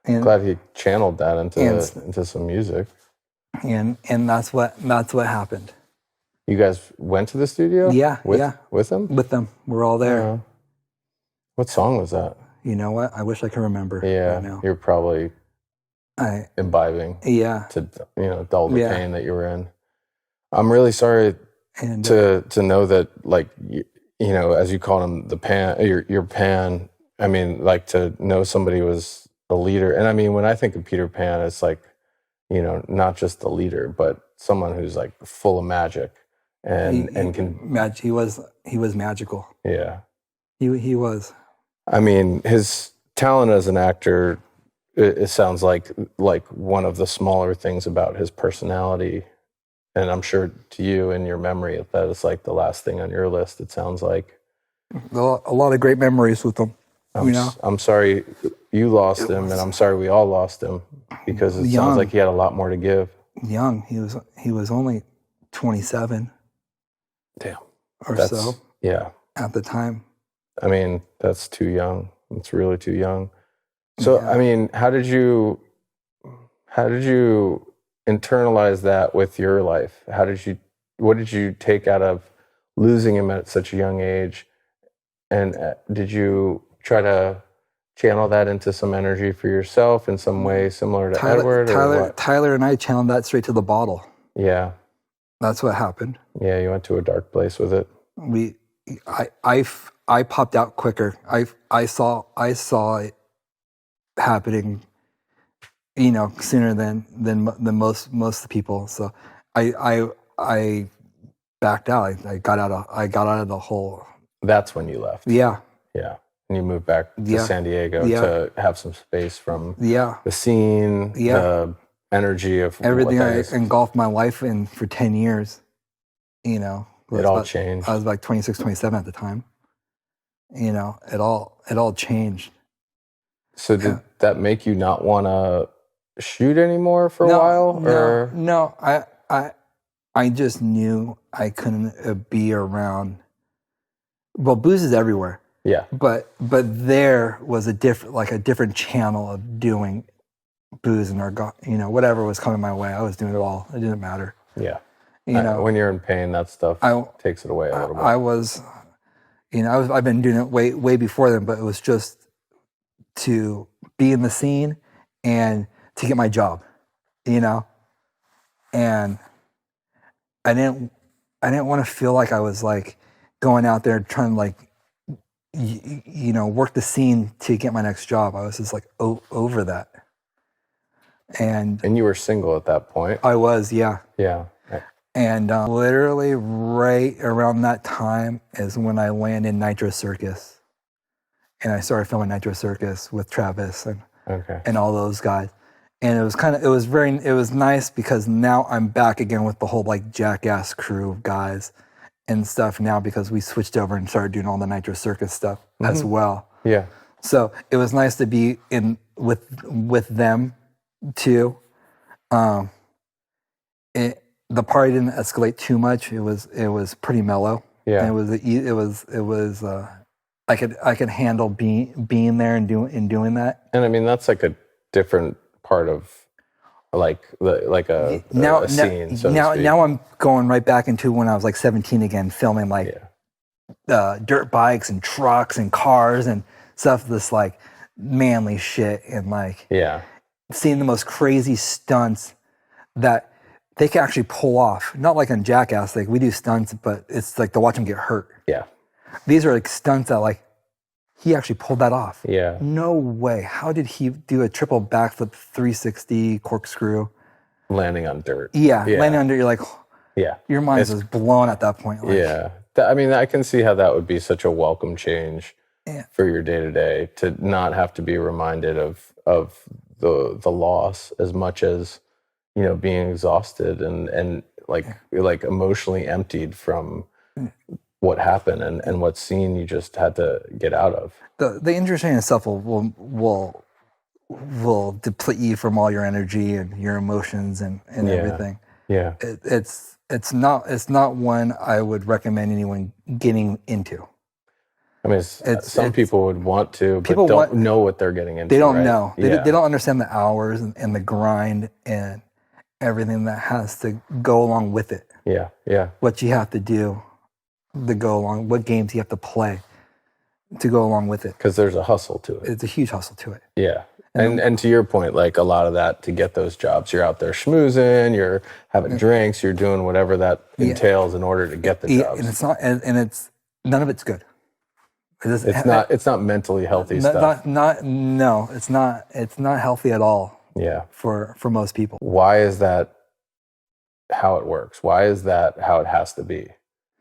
And, glad he channeled that into some music. And that's what happened. You guys went to the studio? Yeah, with them? With them. We're all there. Yeah. What song was that? You know what? I wish I could remember. Yeah, right now. You're probably imbibing. Yeah. To dull the pain that you were in. I'm really sorry to know that, like, as you call him, the pan, your pan. I mean, like, to know somebody was a leader, and I mean, when I think of Peter Pan, it's like, not just the leader, but someone who's like full of magic and can. He was magical. Yeah, he was. I mean, his talent as an actor, it sounds like one of the smaller things about his personality. And I'm sure to you, in your memory, that is like the last thing on your list, it sounds like. A lot of great memories with him. I'm sorry you lost him, and I'm sorry we all lost him, because it sounds like he had a lot more to give. Young. He was only 27. Damn. Or so. Yeah. At the time. I mean, that's too young. It's really too young. So, I mean, how did you internalize that with your life? What did you take out of losing him at such a young age? And did you try to channel that into some energy for yourself in some way similar to Edward? Tyler and I channeled that straight to the bottle. Yeah. That's what happened. Yeah, you went to a dark place with it. I popped out quicker. I saw it happening, sooner than most of the people. So I backed out. I got out of the hole. That's when you left. Yeah. Yeah. And you moved back to San Diego to have some space from the scene, the energy of everything I engulfed my life in for 10 years. It all changed. I was like 26, 27 at the time. It all changed. So did that make you not want to shoot anymore for a while? No. I just knew I couldn't be around. Well, booze is everywhere. Yeah. But there was a different channel of doing booze and whatever was coming my way, I was doing it all. It didn't matter. Yeah. When you're in pain, that stuff takes it away a little bit. I've been doing it way before then, but it was just to be in the scene and to get my job, and I didn't want to feel like I was like going out there trying to like, work the scene to get my next job. I was just like over that. And you were single at that point. I was, yeah. Yeah. And literally right around that time is when I landed in Nitro Circus. And I started filming Nitro Circus with Travis and all those guys. And it was nice because now I'm back again with the whole like Jackass crew of guys and stuff now, because we switched over and started doing all the Nitro Circus stuff as well. Yeah. So it was nice to be in with them too. The party didn't escalate too much. It was pretty mellow. Yeah. And it was I could handle being there and doing that. And I mean, that's like a different part of a scene. So now I'm going right back into when I was like 17 again, filming like dirt bikes and trucks and cars and stuff. This like manly shit and like seeing the most crazy stunts that they can actually pull off. Not like on Jackass, like we do stunts, but it's like to watch them get hurt. Yeah. These are like stunts that like he actually pulled that off. Yeah. No way. How did he do a triple backflip 360 corkscrew? Landing on dirt. Yeah. Landing on dirt, you're like, your mind is blown at that point. Like, I mean, I can see how that would be such a welcome change for your day-to-day, to not have to be reminded of the loss as much as, being exhausted and like emotionally emptied from what happened and what scene you just had to get out of. The injury training itself will deplete you from all your energy and your emotions and everything. Yeah. It's not one I would recommend anyone getting into. I mean, some people would want to, but don't know what they're getting into. They don't right? know. They don't understand the hours and the grind and everything that has to go along with it. Yeah. What you have to do to go along, what games you have to play to go along with it. Because there's a hustle to it. It's a huge hustle to it. Yeah. And to your point, like a lot of that to get those jobs, you're out there schmoozing, you're having drinks, you're doing whatever that entails in order to get the jobs. And it's not, and it's none of it's good. It's not mentally healthy stuff. No, it's not healthy at all. Yeah. For most people. Why is that how it works? Why is that how it has to be?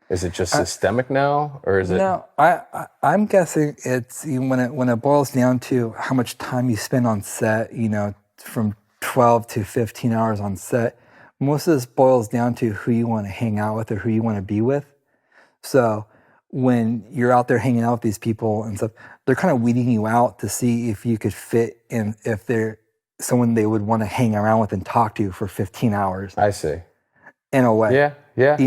Is it just systemic now, or is it? No, I'm guessing it's when it boils down to how much time you spend on set. From 12 to 15 hours on set. Most of this boils down to who you want to hang out with or who you want to be with. So when you're out there hanging out with these people and stuff, they're kind of weeding you out to see if you could fit in, if they're someone they would want to hang around with and talk to for 15 hours. I see. In a way. Yeah.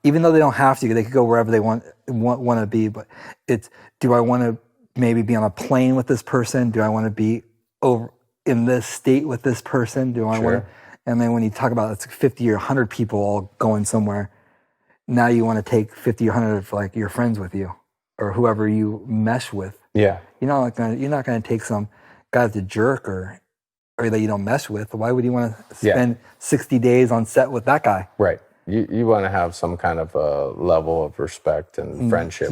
Even though they don't have to, they could go wherever they want to be. But it's, do I want to maybe be on a plane with this person? Do I want to be over in this state with this person? Do I want to? And then when you talk about it's 50 or 100 people all going somewhere, now you want to take 50 or 100 of like your friends with you or whoever you mesh with. Yeah. You're not going to take some guy that's a jerk or that you don't mesh with. Why would you want to spend 60 days on set with that guy? Right. You want to have some kind of a level of respect and friendship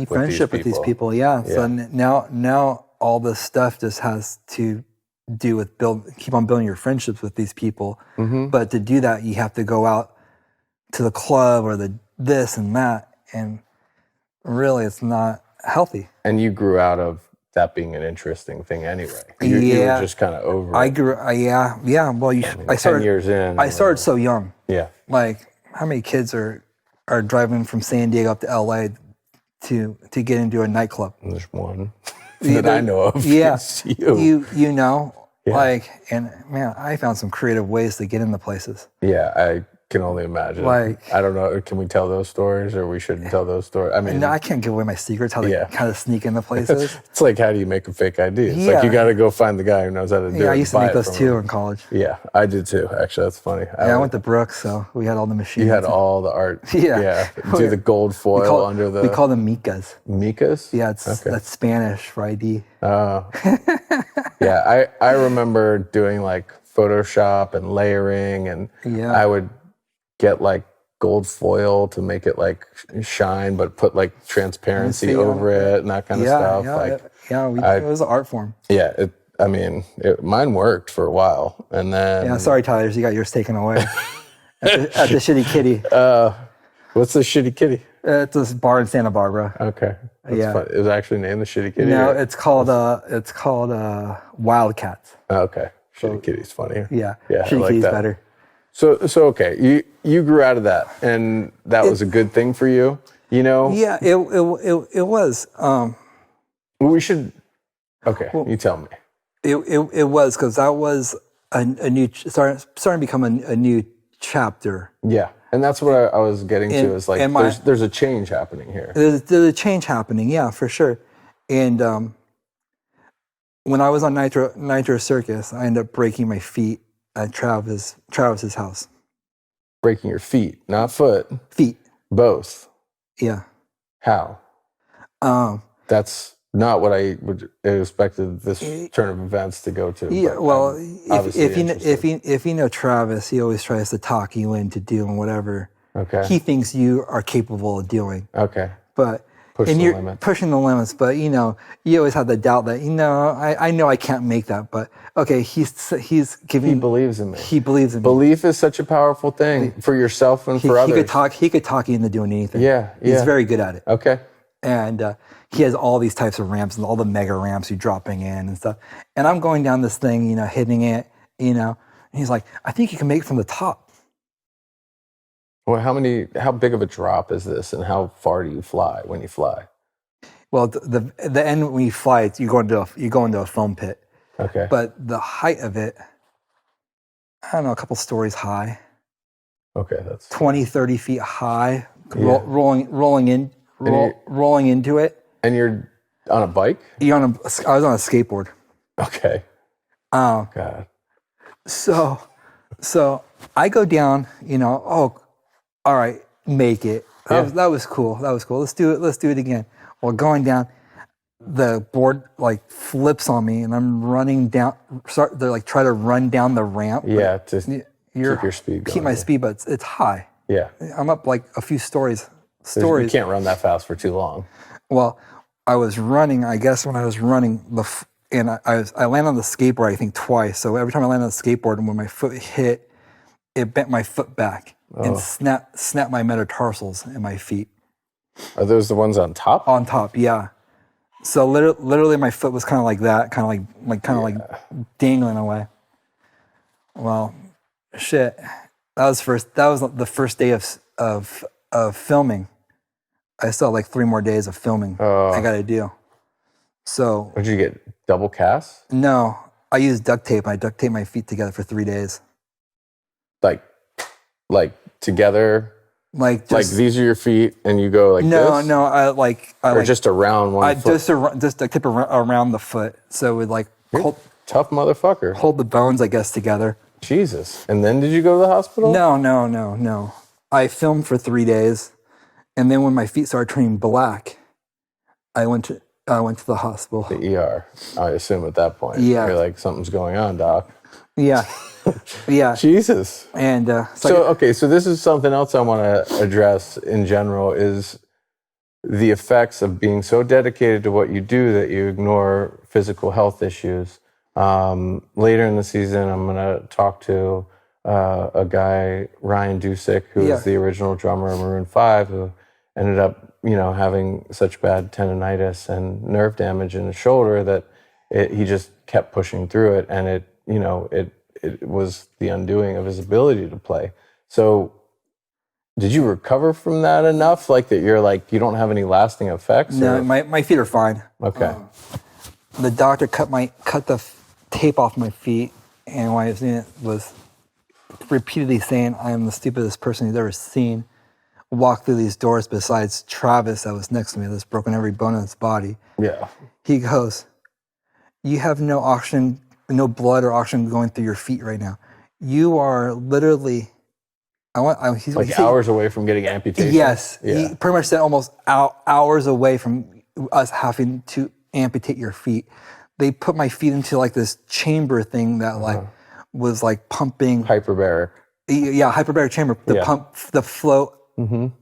with these people. Yeah. So now all this stuff just has to do with keep on building your friendships with these people. Mm-hmm. But to do that, you have to go out to the club or this and that, and really, it's not healthy. And you grew out of that being an interesting thing anyway. You were just kind of over it. Well, I started 10 years in. I started so young. Yeah. Like, how many kids are driving from San Diego up to LA to get into a nightclub? There's one that I know of. Yeah. It's you. You know, like, and man, I found some creative ways to get into places. Yeah, I can only imagine. Like, I don't know. Can we tell those stories, or we shouldn't tell those stories? I mean, no, I can't give away my secrets. How to kind of sneak into places. It's like, how do you make a fake ID? It's like you got to go find the guy who knows how to do it. Yeah, I used to make those too in college. Yeah, I did too. Actually, that's funny. I went to Brooks, so we had all the machines. You had all the art. Yeah. Do the gold foil under the. We call them micas. Micas? Yeah, that's Spanish for ID. Oh. Yeah, I remember doing like Photoshop and layering, and I would get like gold foil to make it like shine, but put like transparency over it and that kind of stuff. It was an art form. Yeah, mine worked for a while, and then. Yeah, sorry, Tyler, you got yours taken away at the Shitty Kitty. What's the Shitty Kitty? It's this bar in Santa Barbara. Okay, that's fun. It was actually named the Shitty Kitty. No, it's called Wildcats. Okay, Shitty Kitty's funny. Yeah, Shitty Kitty's better. So okay, you grew out of that, and that was a good thing for you, you know? Yeah, it was. We should. Okay, you tell me. It was, because that was a new starting to become a new chapter. Yeah, and that's what I was getting to. Is like there's a change happening here. There's a change happening, yeah, for sure. And when I was on Nitro Circus, I ended up breaking my feet at Travis's house. Breaking your feet, not foot. Feet. Both. Yeah. How? That's not what I would expected this turn of events to go to. Yeah. Well, if you know Travis, he always tries to talk you into doing whatever he thinks you are capable of doing. Okay. But you're pushing the limits, but you always have the doubt that I know I can't make that, but okay, he's giving. He believes in me. He believes in me. Belief is such a powerful thing for yourself and for others. He could talk you into doing anything. Yeah. He's very good at it. Okay. And he has all these types of ramps and all the mega ramps you're dropping in and stuff. And I'm going down this thing, hitting it, and he's like, I think you can make it from the top. Well, how big of a drop is this, and how far do you fly when you fly? Well, the end when you fly, you go into a foam pit. Okay. But the height of it, I don't know, a couple stories high. Okay, that's 20, 30 feet high, rolling into it. And you're on a bike? I was on a skateboard. Okay. God. So I go down, all right, make it. That was cool. Let's do it again. Well, going down, the board like flips on me and I'm running down, try to run down the ramp. Yeah, to keep your speed going. Keep my speed, but it's high. Yeah. I'm up like a few stories. You can't run that fast for too long. Well, I was running, I guess when I was running, and I landed on the skateboard, I think twice. So every time I landed on the skateboard and when my foot hit, it bent my foot back and snapped my metatarsals in my feet. Are those the ones on top? On top, yeah. So literally my foot was kind of like that, kind of like dangling away. Well, shit. That was the first day of filming. I still have like 3 more days of filming I got to do. So. Did you get double casts? No, I used duct tape. I duct taped my feet together for 3 days. Like together? Like these are your feet and you go like this? No, I just around one foot? Just duct tape around the foot. So it would like tough motherfucker. Hold the bones, I guess, together. Jesus. And then did you go to the hospital? No. I filmed for 3 days. And then when my feet started turning black, I went to the hospital. The ER, I assume at that point. Yeah. You're like, something's going on, doc. Yeah. Yeah. Jesus. And so this is something else I want to address in general is the effects of being so dedicated to what you do that you ignore physical health issues. Later in the season, I'm going to talk to a guy, Ryan Dusick, who is the original drummer of Maroon 5, who ended up, having such bad tendonitis and nerve damage in his shoulder that he just kept pushing through it, and it was the undoing of his ability to play. So, did you recover from that enough, like that you're like you don't have any lasting effects? No, my feet are fine. Okay. The doctor cut the tape off my feet, and while I was doing it, was repeatedly saying, "I am the stupidest person he's ever seen." Walk through these doors besides Travis that was next to me that's broken every bone in his body. Yeah. He goes, "You have no oxygen, no blood or oxygen going through your feet right now. You are literally he's hours away from getting amputation." Yes. Yeah. He pretty much said almost hours away from us having to amputate your feet. They put my feet into like this chamber thing that was like pumping hyperbaric. Yeah, hyperbaric chamber to pump the flow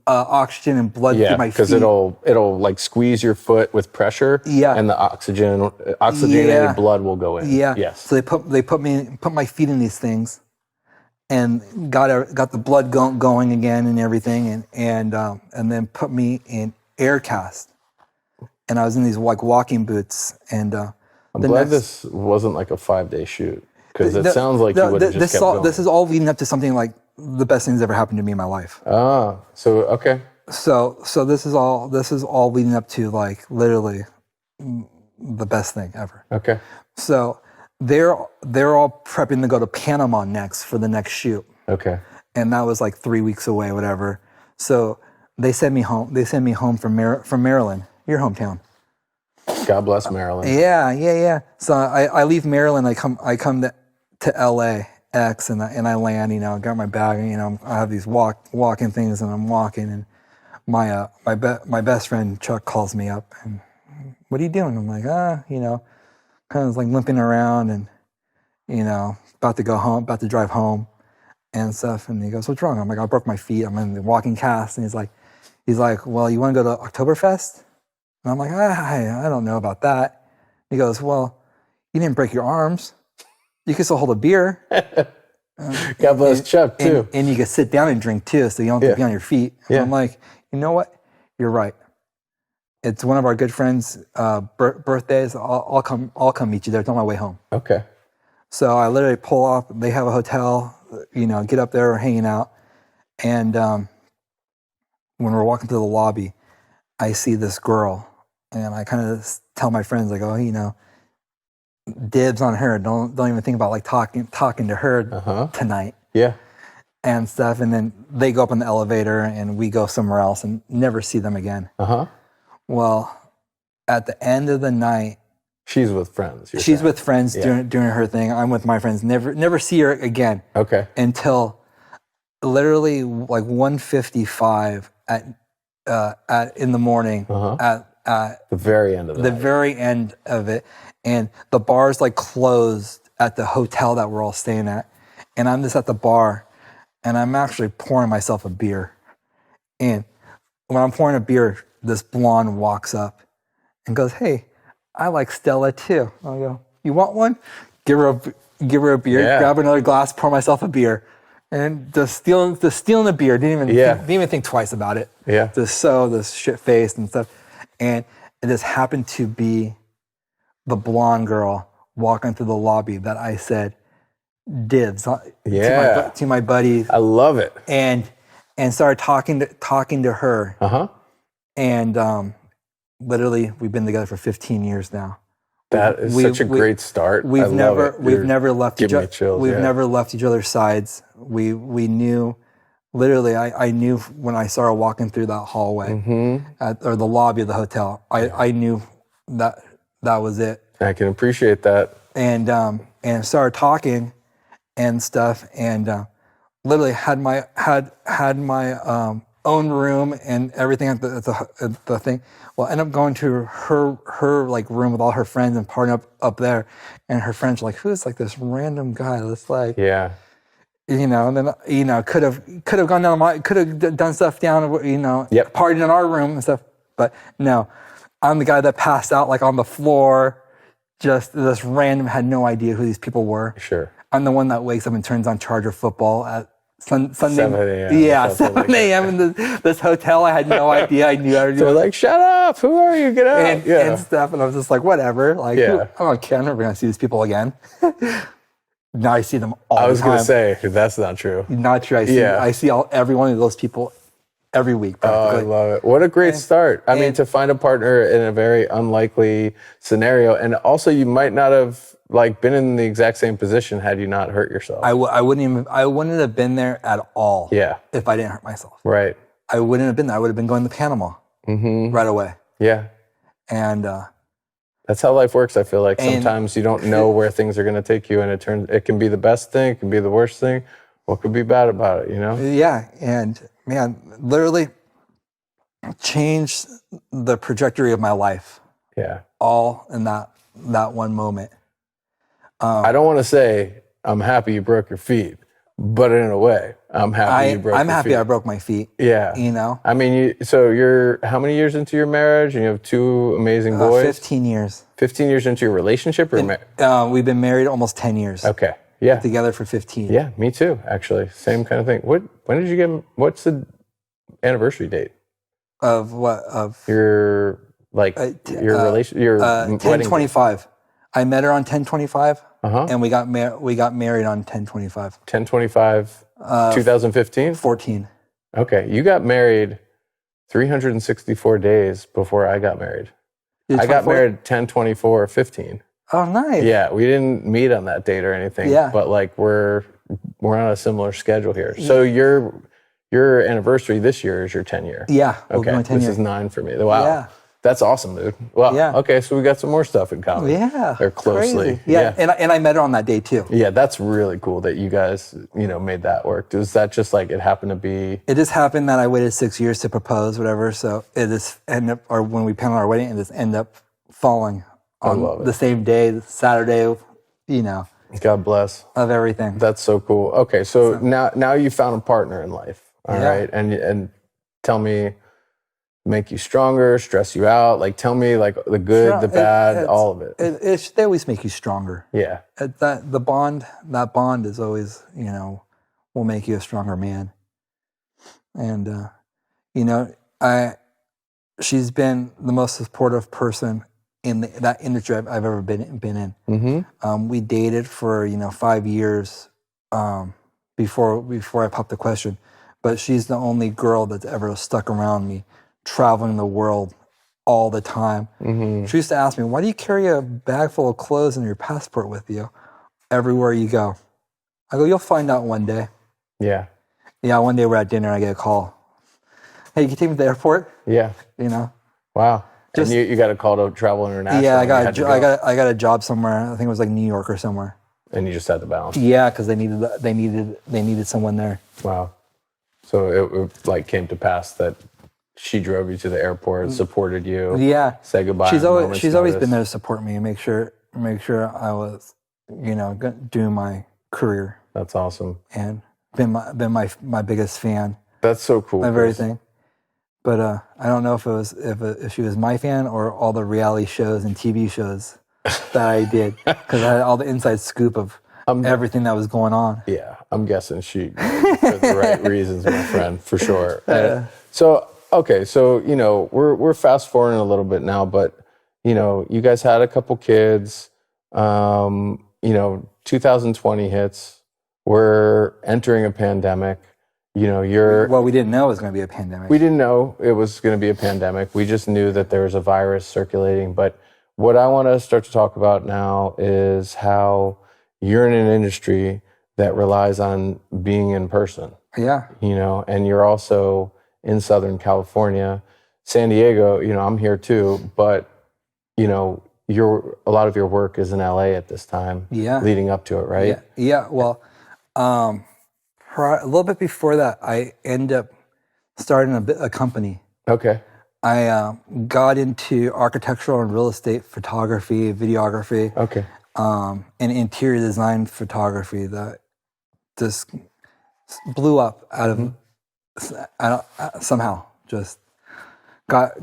oxygen and blood through my feet. Because it'll like squeeze your foot with pressure. Yeah. And the oxygenated blood will go in. Yeah. Yes. So they put my feet in these things, and got the blood going again and everything, and then put me in air cast, and I was in these like walking boots, and I'm glad this wasn't like a 5-day shoot, because it sounds like you would have just kept going. This is all leading up to something like the best thing that's ever happened to me in my life. Ah, so okay. So this is all leading up to like literally the best thing ever. Okay. So they're all prepping to go to Panama next for the next shoot. Okay. And that was like 3 weeks away, whatever. So they send me home. They send me home from Maryland, your hometown. God bless Maryland. Yeah. So I leave Maryland. I come to LAX and I land. I got my bag. I have these walking things, and I'm walking. And my best friend Chuck calls me up and, "What are you doing?" I'm like, kind of like limping around and about to go home, about to drive home and stuff. And he goes, "What's wrong?" I'm like, "I broke my feet. I'm in the walking cast." And he's like, "Well, you want to go to Oktoberfest?" And I'm like, I don't know about that. He goes, "Well, you didn't break your arms. You can still hold a beer." God bless Chuck, too. And you can sit down and drink, too, so you don't have to be on your feet. And I'm like, you know what? You're right. It's one of our good friends' birthdays. I'll come meet you there. It's on my way home. Okay. So I literally pull off. They have a hotel, get up there, we're hanging out. And when we're walking through the lobby, I see this girl, and I kind of tell my friends, like, oh, dibs on her. Don't even think about like talking to her tonight. Yeah. And stuff. And then they go up in the elevator, and we go somewhere else and never see them again. Well, at the end of the night, she's with friends. She's with friends doing her thing. I'm with my friends. Never see her again. Okay. Until literally like 1:55 in the morning at the very end of very end of it, and the bar's like closed at the hotel that we're all staying at, and I'm just at the bar, and I'm actually pouring myself a beer, and when I'm pouring a beer, this blonde walks up and goes, "Hey, I like Stella too." I go, "You want one?" Give her a beer. Grab another glass. Pour myself a beer, and just stealing the beer. Didn't even think twice about it. Yeah. Just so this shit faced and stuff, and it just happened to be the blonde girl walking through the lobby that I said dibs to my buddies. I love it. And started talking to her. And literally, we've been together for 15 years now. That is such a great start. We've never left each other. Chills, we've never left each other's sides. We knew. Literally, I knew when I started walking through that hallway or the lobby of the hotel. I knew that was it. I can appreciate that. And started talking and stuff, and literally had my own room and everything at the thing. Well, I ended up going to her like room with all her friends and partying up there, and her friends were like, "Who's like this random guy that's like." And then could have gone down could have done stuff down, partied in our room and stuff, but no, I'm the guy that passed out like on the floor, just this random, had no idea who these people were. Sure. I'm the one that wakes up and turns on Charger football at Sunday. 7 a.m. Yeah, 7 a.m. in this hotel. I had no idea. I knew everything. They're like, "Shut up! Who are you? Get out!" And stuff. And I was just like, whatever. Like, I don't care. I'm never gonna see these people again. Now I see them all the time. I was going to say, that's not true. Not true. I see every one of those people every week. Practically. Oh, I love it. What a great start. I mean, to find a partner in a very unlikely scenario. And also, you might not have been in the exact same position had you not hurt yourself. I wouldn't have been there at all. Yeah. If I didn't hurt myself. Right. I wouldn't have been there. I would have been going to Panama right away. Yeah. And that's how life works. I feel like sometimes you don't know where things are going to take you, and it can be the best thing, it can be the worst thing. What could be bad about it, Yeah, and man, literally changed the trajectory of my life. Yeah. All in that one moment. I don't want to say I'm happy you broke your feet, but in a way, I'm happy you broke your feet. I'm happy I broke my feet. Yeah. I mean, so you're how many years into your marriage, and you have two amazing boys? 15 years. 15 years into your relationship? We've been married almost 10 years. Okay. Yeah. Together for 15. Yeah, me too, actually. Same kind of thing. When did you get, what's the anniversary date? Of what? Of your relation, your 10/25. I met her on 10/25, and we got married on 10/25. 10/25, 2015? 14. Okay, you got married 364 days before I got married. I got married 10/24/15. Oh, nice. Yeah, we didn't meet on that date or anything. Yeah. But we're on a similar schedule here. So your anniversary this year is your 10 year. Yeah. Okay. This is 9 for me. Wow. Yeah. That's awesome, dude. Wow. Yeah. Okay, so we got some more stuff in common. Yeah. Or closely. Crazy. Yeah. And I met her on that day too. Yeah, that's really cool that you guys, made that work. Was that just it happened to be? It just happened that I waited 6 years to propose, whatever. So it just ended up, or when we planned our wedding, it just ended up falling on the same day, Saturday, God bless. Of everything. That's so cool. Okay, so now you found a partner in life. All right. And tell me, make you stronger, stress you out? Tell me the good, the bad, all of it. They always make you stronger. Yeah. That bond is always, will make you a stronger man. And, she's been the most supportive person in that industry I've ever been in. Mm-hmm. We dated for, 5 years before I popped the question. but she's the only girl that's ever stuck around me, traveling the world all the time. She used to ask me, why do you carry a bag full of clothes and your passport with you everywhere you go? I go, you'll find out one day. Yeah. Yeah, one day we're at dinner and I get a call. Hey, can you take me to the airport? Yeah. You know? Wow. And you got a call to travel internationally? Yeah, I got a job somewhere. I think it was like New York or somewhere. And you just had to bounce? Yeah, because they needed someone there. Wow. So it like came to pass that she drove you to the airport, supported you. Yeah. Said goodbye. She's always been there to support me and make sure I was, doing my career. That's awesome. And been my biggest fan. That's so cool. Of everything. But I don't know if she was my fan or all the reality shows and TV shows that I did, because I had all the inside scoop of everything that was going on. Yeah, I'm guessing she for the right reasons, my friend, for sure. So we're fast forwarding a little bit now, but you guys had a couple kids. 2020 hits. We're entering a pandemic. We didn't know it was going to be a pandemic. We didn't know it was going to be a pandemic. We just knew that there was a virus circulating. But what I want to start to talk about now is how you're in an industry that relies on being in person. Yeah. And you're also in Southern California. San Diego, I'm here too, but a lot of your work is in LA at this time. Yeah. Leading up to it, right? Yeah. Well, a little bit before that, I ended up starting a company. Okay. I got into architectural and real estate photography, videography. Okay. And interior design photography that just blew up out of somehow. Just got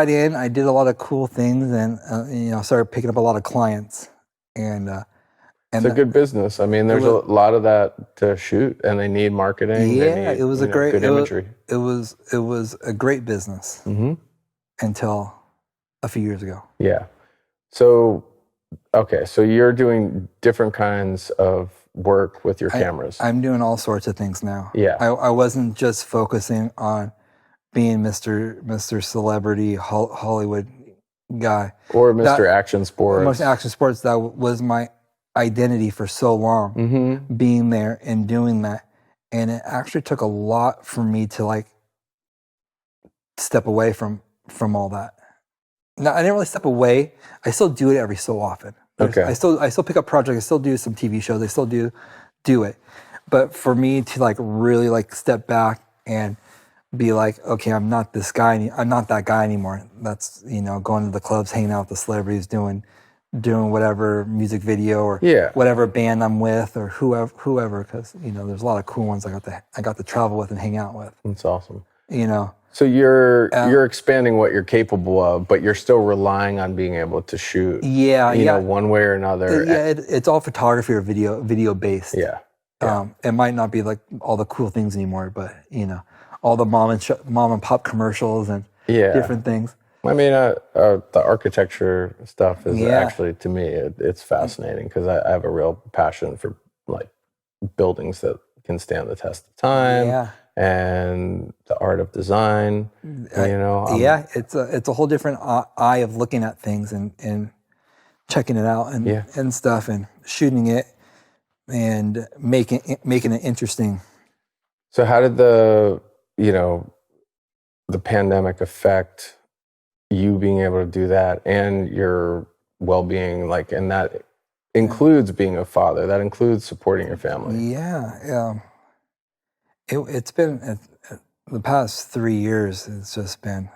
in. I did a lot of cool things, and started picking up a lot of clients. And it's a good business. I mean, there's a lot of that to shoot, and they need marketing. Yeah, it was good imagery. It was a great business until a few years ago. Yeah. So, okay, so you're doing different kinds of work with your cameras. I'm doing all sorts of things now. Yeah. I wasn't just focusing on being Mr. Celebrity Hollywood guy or Mr. Action Sports. Mr. Action Sports. That was my identity for so long, being there and doing that. And it actually took a lot for me to step away from all that. No, I didn't really step away. I still do it every so often. Okay. I still pick up projects. I still do some TV shows. I still do it. But for me to really step back and be like, okay, I'm not this guy. I'm not that guy anymore. That's going to the clubs, hanging out with the celebrities, doing whatever music video or whatever band I'm with or whoever, because there's a lot of cool ones I got to travel with and hang out with. That's awesome. So you're expanding what you're capable of, but you're still relying on being able to shoot. One way or another. Yeah, it's all photography or video based. Yeah. It might not be all the cool things anymore, but all the mom and pop commercials and different things. I mean, the architecture stuff is actually, to me, it's fascinating because I have a real passion for buildings that can stand the test of time and the art of design. It's a whole different eye of looking at things and checking it out and stuff and shooting it and making it interesting. So how did the pandemic affect you being able to do that and your well-being, and that includes being a father, that includes supporting your family? It's been the past 3 years. It's just been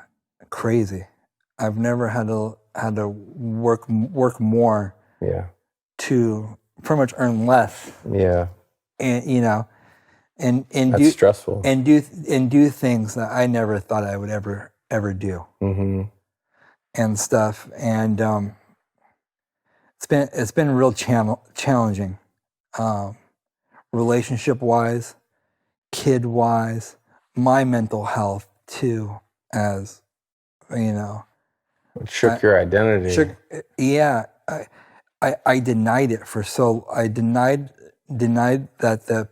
crazy. I've never had to work more to pretty much earn less. And and that's do stressful and do things that I never thought I would ever do. And stuff, and it's been real challenging, relationship wise, kid wise, my mental health too. As it shook your identity. I denied it for I denied that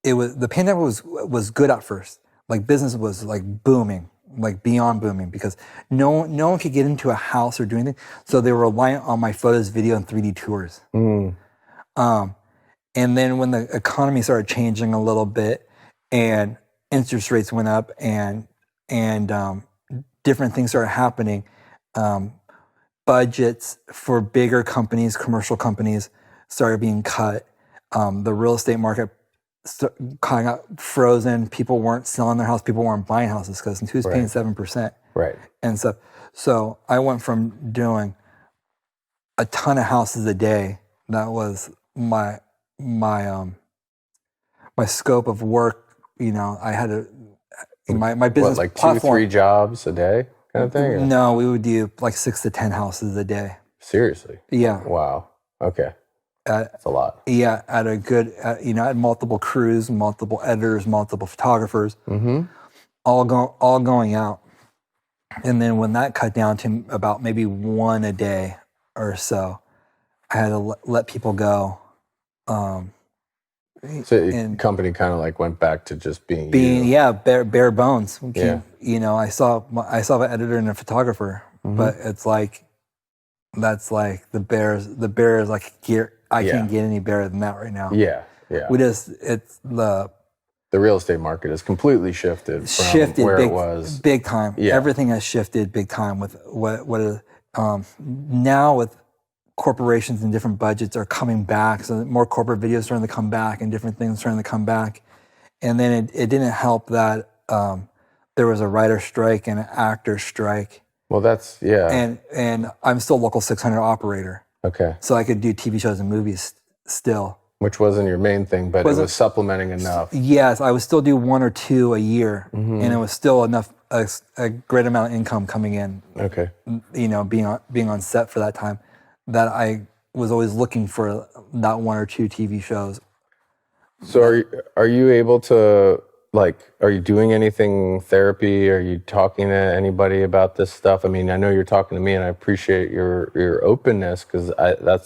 the pandemic was good at first. Like business was like booming, like beyond booming, because no one could get into a house or do anything. So they were reliant on my photos, video, and 3D tours. And then when the economy started changing a little bit, and interest rates went up, and different things started happening, budgets for bigger companies, commercial companies, started being cut. The real estate market kind of got frozen. People weren't selling their house. People weren't buying houses because who's paying 7%? Right. And so I went from doing a ton of houses a day. That was my scope of work. You know, I had my business like platform. 2-3 jobs a day kind of thing? Or? No, we would do like 6 to 10 houses a day. Seriously? Yeah. Wow. Okay. That's a lot. Yeah, at a good, I had multiple crews, multiple editors, multiple photographers, all going out. And then when that cut down to about maybe 1 a day or so, I had to let people go. So the company kind of like went back to just being bare bones. Yeah. You know, I saw an editor and a photographer, but it's like, that's like the bear is like gear. I can't get any better than that right now. Yeah. It's the real estate market has completely shifted from where it was. Big time. Yeah. Everything has shifted big time with now with corporations and different budgets are coming back. So more corporate videos starting to come back and different things starting to come back. And then it didn't help that there was a writer strike and an actor strike. Well, that's, yeah. And I'm still a local 600 operator. Okay. So I could do TV shows and movies still. Which wasn't your main thing, but it was supplementing enough. Yes, I would still do 1 or 2 a year, and it was still enough, a great amount of income coming in. Okay. You know, being on set for that time, that I was always looking for that 1 or 2 TV shows. So are you able to, like, are you doing anything therapy? Are you talking to anybody about this stuff? I mean, I know you're talking to me, and I appreciate your openness, because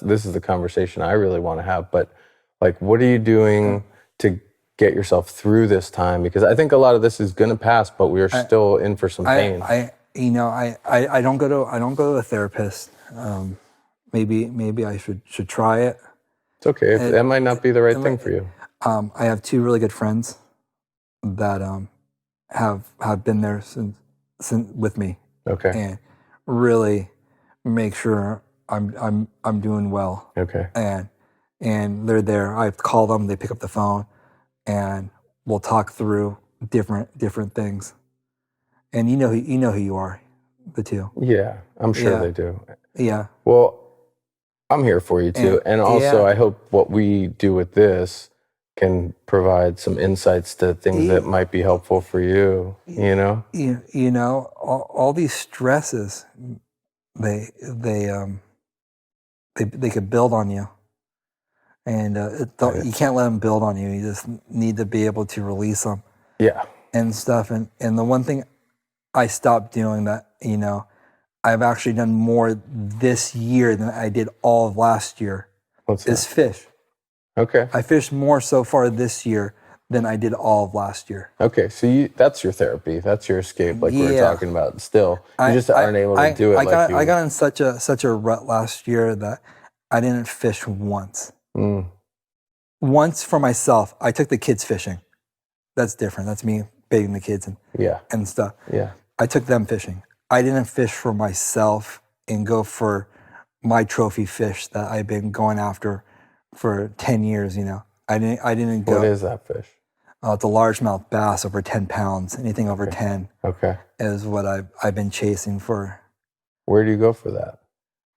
this is the conversation I really want to have. But like, what are you doing to get yourself through this time? Because I think a lot of this is going to pass, but we are still in for some pain. I don't go to a therapist. Maybe I should try it. It's okay. That might not be the right thing for you. I have 2 really good friends that have been there since with me. Okay. And really make sure I'm doing well. Okay. And they're there. I call them, they pick up the phone, and we'll talk through different things. And you know who you are, the 2. Yeah, I'm sure they do. Yeah. Well, I'm here for you too. And also I hope what we do with this can provide some insights to things that might be helpful for you, you know? You know, all these stresses, they could build on you. And you can't let them build on you. You just need to be able to release them. Yeah. And stuff. And the one thing I stopped doing that, you know, I've actually done more this year than I did all of last year. Is fish. Okay. I fished more so far this year than I did all of last year. Okay, so that's your therapy. That's your escape, like we were talking about. Still, you just aren't able to do it. I got in such a rut last year that I didn't fish once. Once for myself. I took the kids fishing. That's different. That's me baiting the kids and stuff. Yeah. I took them fishing. I didn't fish for myself and go for my trophy fish that I've been going after for 10 years, you know. I didn't go. What is that fish? It's a largemouth bass over 10 pounds. Anything over 10 is what I've been chasing for. Where do you go for that?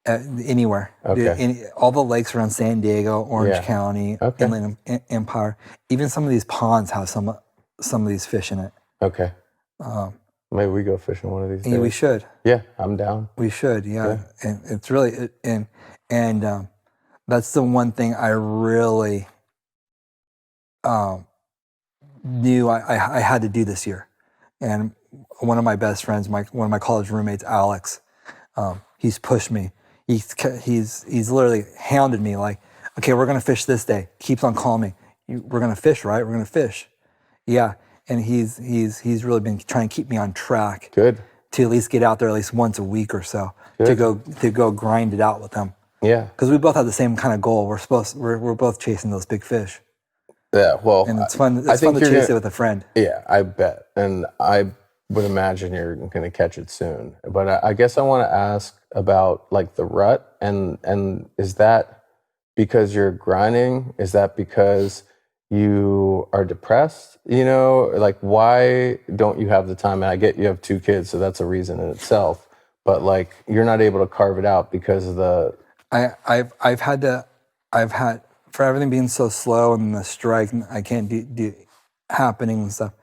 Anywhere. Okay. All the lakes around San Diego, Orange County, Inland Empire. Even some of these ponds have some of these fish in it. Okay. Maybe we go fishing one of these days. We should. Yeah, I'm down. We should, yeah. And it's really, and that's the one thing I really knew I had to do this year. And one of my best friends, one of my college roommates, Alex, he's pushed me. He's literally hounded me like, okay, we're going to fish this day. Keeps on calling me. we're going to fish, right? We're going to fish. Yeah. And he's really been trying to keep me on track. Good. To at least get out there at least once a week or so. Good. To go grind it out with them. Yeah. Because we both have the same kind of goal. We're both chasing those big fish. Yeah. Well, and it's fun. It's fun to chase it with a friend. Yeah, I bet. And I would imagine you're going to catch it soon. But I guess I want to ask about like the rut, and is that because you're grinding? Is that because you are depressed? You know, like why don't you have the time? And I get you have 2 kids, so that's a reason in itself. But like you're not able to carve it out because of the. I've had for everything being so slow and the strike, I can't do happening and stuff.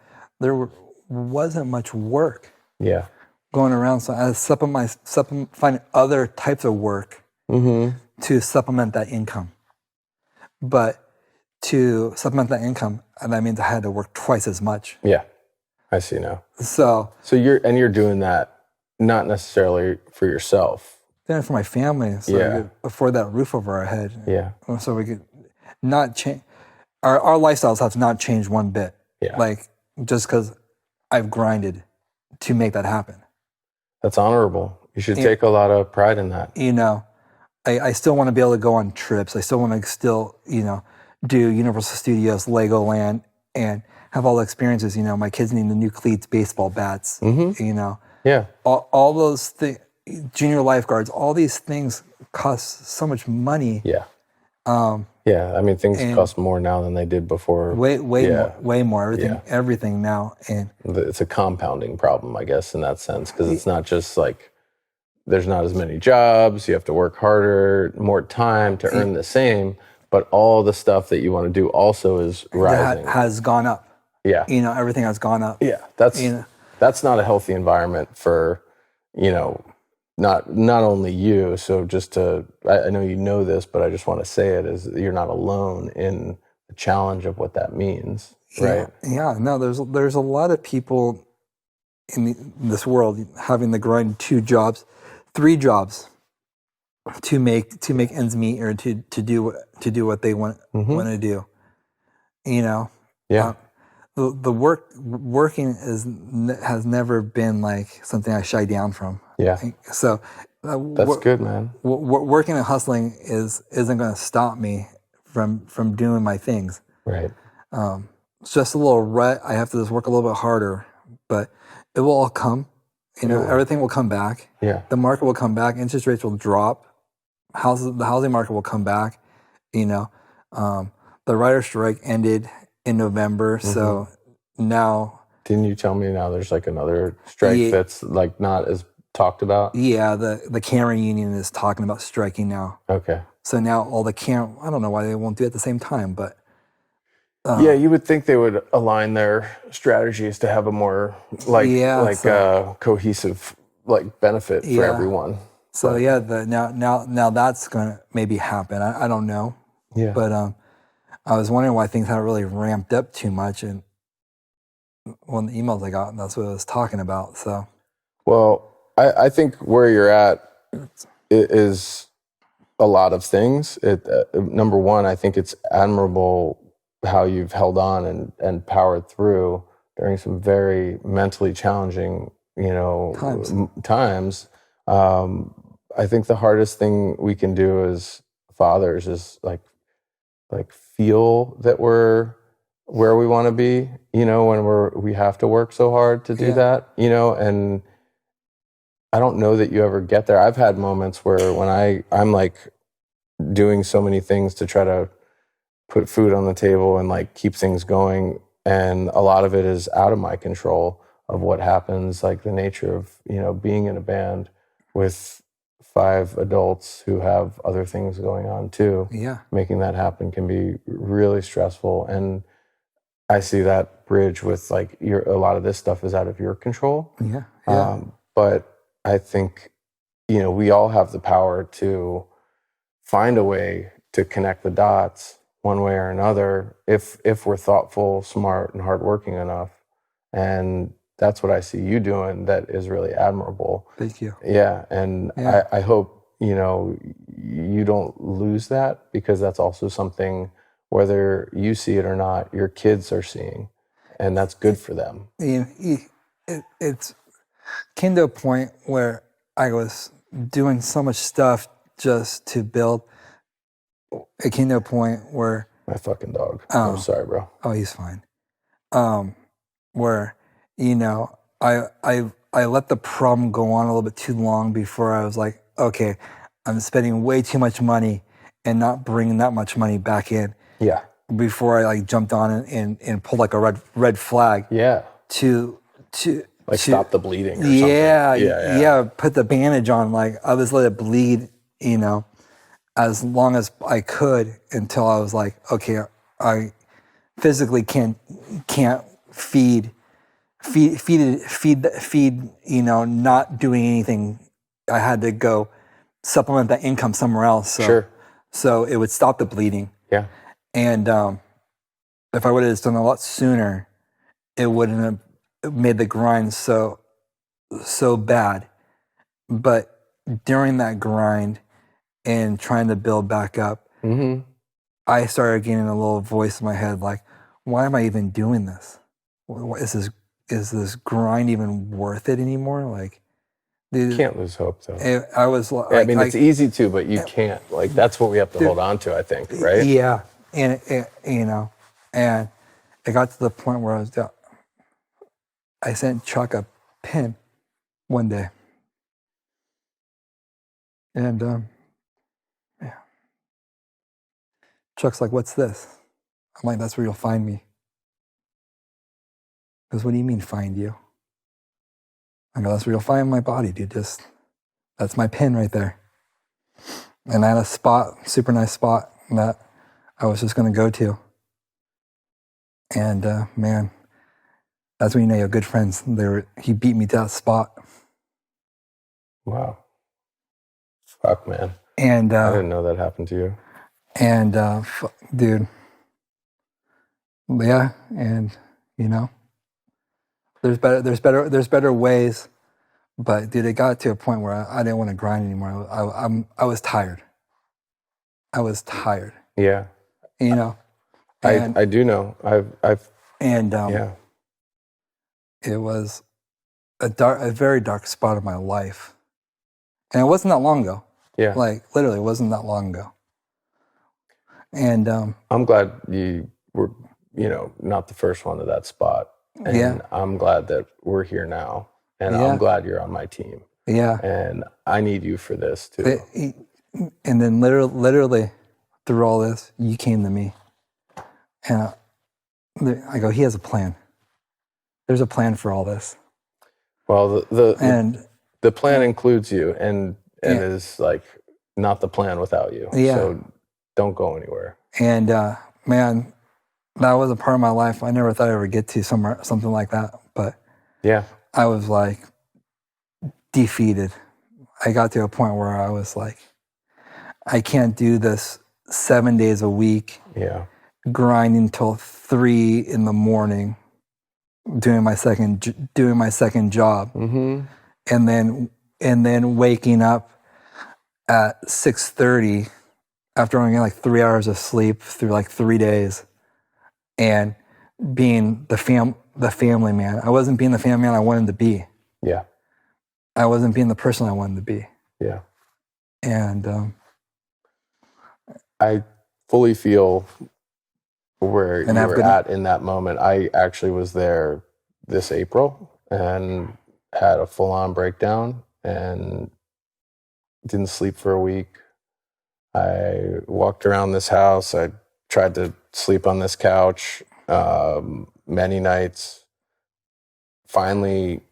There wasn't much work. Yeah. Going around, so I find other types of work to supplement that income. But to supplement that income, that means I had to work twice as much. Yeah, I see now. So you're doing that not necessarily for yourself. Doing it for my family, so we could afford that roof over our head. Yeah. So we could not change. Our lifestyles have not changed one bit. Yeah. Like just because I've grinded to make that happen. That's honorable. You should take a lot of pride in that. You know, I still want to be able to go on trips. I still want to do Universal Studios, Legoland, and have all the experiences. You know, my kids need the new cleats, baseball bats. You know, all those things, junior lifeguards, all these things cost so much money. Yeah. I mean, things cost more now than they did before. Way more. Everything now, and it's a compounding problem, I guess, in that sense, because it's not just like there's not as many jobs. You have to work harder, more time to earn the same, but all the stuff that you want to do also is rising. That has gone up. Yeah, you know, everything has gone up. Yeah, that's not a healthy environment for, you know. Not only you, so just to, I know you know this, but I just want to say it, is you're not alone in the challenge of what that means, right? Yeah, no, there's a lot of people in this world having to grind 2 jobs, 3 jobs to make ends meet or to do what they want to do, you know? Yeah. The working has never been like something I shy down from. Yeah. So that's good, man. Working and hustling isn't going to stop me from doing my things. Right. It's just a little rut. I have to just work a little bit harder, but it will all come. You know, everything will come back. Yeah. The market will come back. Interest rates will drop. The housing market will come back. You know, the writer's strike ended in November, so now. Didn't you tell me now there's like another strike that's like not as talked about? Yeah, the camera union is talking about striking now. Okay. So now all the I don't know why they won't do it at the same time, but you would think they would align their strategies to have a more cohesive like benefit for everyone. So now that's gonna maybe happen. I don't know. Yeah. But I was wondering why things haven't really ramped up too much, and one of the emails I got, that's what I was talking about. So, well, I think where you're at is a lot of things. Number one, I think it's admirable how you've held on and powered through during some very mentally challenging, times. I think the hardest thing we can do as fathers is like feel that we're where we want to be, when we have to work so hard to do that, and I don't know that you ever get there. I've had moments where when I'm like doing so many things to try to put food on the table and like keep things going, and a lot of it is out of my control of what happens, like the nature of, being in a band with 5 adults who have other things going on too. Yeah. Making that happen can be really stressful. And I see that bridge with like a lot of this stuff is out of your control. Yeah. But I think, we all have the power to find a way to connect the dots one way or another if we're thoughtful, smart, and hardworking enough. And that's what I see you doing that is really admirable. Thank you. Yeah. And I hope, you don't lose that, because that's also something whether you see it or not, your kids are seeing, and that's good for them. It's came to a point where I was doing so much stuff just to build. It came to a point where my fucking dog. I'm sorry, bro. Oh, he's fine. Where, I let the problem go on a little bit too long before I was like, okay, I'm spending way too much money and not bringing that much money back in. Yeah. Before I like jumped on and pulled like a red flag. Yeah. To stop the bleeding or something. Yeah. Put the bandage on. Like I was let it bleed, as long as I could until I was like, okay, I physically can't feed, not doing anything. I had to go supplement that income somewhere else. So it would stop the bleeding. Yeah. And if I would have done a lot sooner, it wouldn't have made the grind so bad. But during that grind and trying to build back up, I started getting a little voice in my head like, why am I even doing this? Is this grind even worth it anymore? Like, you can't lose hope, though. I was like, I mean, it's easy to, but you can't. Like, that's what we have to hold on to, I think, right? Yeah, and and it got to the point where I sent Chuck a pin one day, and Chuck's like, "What's this?" I'm like, "That's where you'll find me." He goes, "What do you mean find you?" I go, "That's where you'll find my body, dude. That's my pin right there." And I had a spot, super nice spot that I was just going to go to. And man, that's when you know you have good friends. He beat me to that spot. Wow. Fuck, man. And I didn't know that happened to you. And dude, yeah, and there's better ways. But dude, it got to a point where I didn't want to grind anymore. I was tired. I was tired. Yeah. And I do know. I've yeah. It was a very dark spot of my life. And it wasn't that long ago. Yeah. Like literally it wasn't that long ago. And I'm glad you were, not the first one to that spot. And I'm glad that we're here now. And I'm glad you're on my team. Yeah. And I need you for this too. And then literally through all this, you came to me. And I go, he has a plan. There's a plan for all this. Well, the plan includes you and is like not the plan without you. Yeah. So don't go anywhere. And man, that was a part of my life I never thought I'd ever get to something like that. But yeah, I was like defeated. I got to a point where I was like, I can't do this 7 days a week. Yeah. Grinding till 3 a.m, doing my second job, and then waking up at 6:30 after only getting like 3 hours of sleep through like 3 days, and being the family man. I wasn't being the family man I wanted to be. Yeah. I wasn't being the person I wanted to be. Yeah. And I fully feel where you were at in that moment. I actually was there this April and had a full-on breakdown and didn't sleep for a week. I walked around this house. I tried to sleep on this couch many nights. Finally,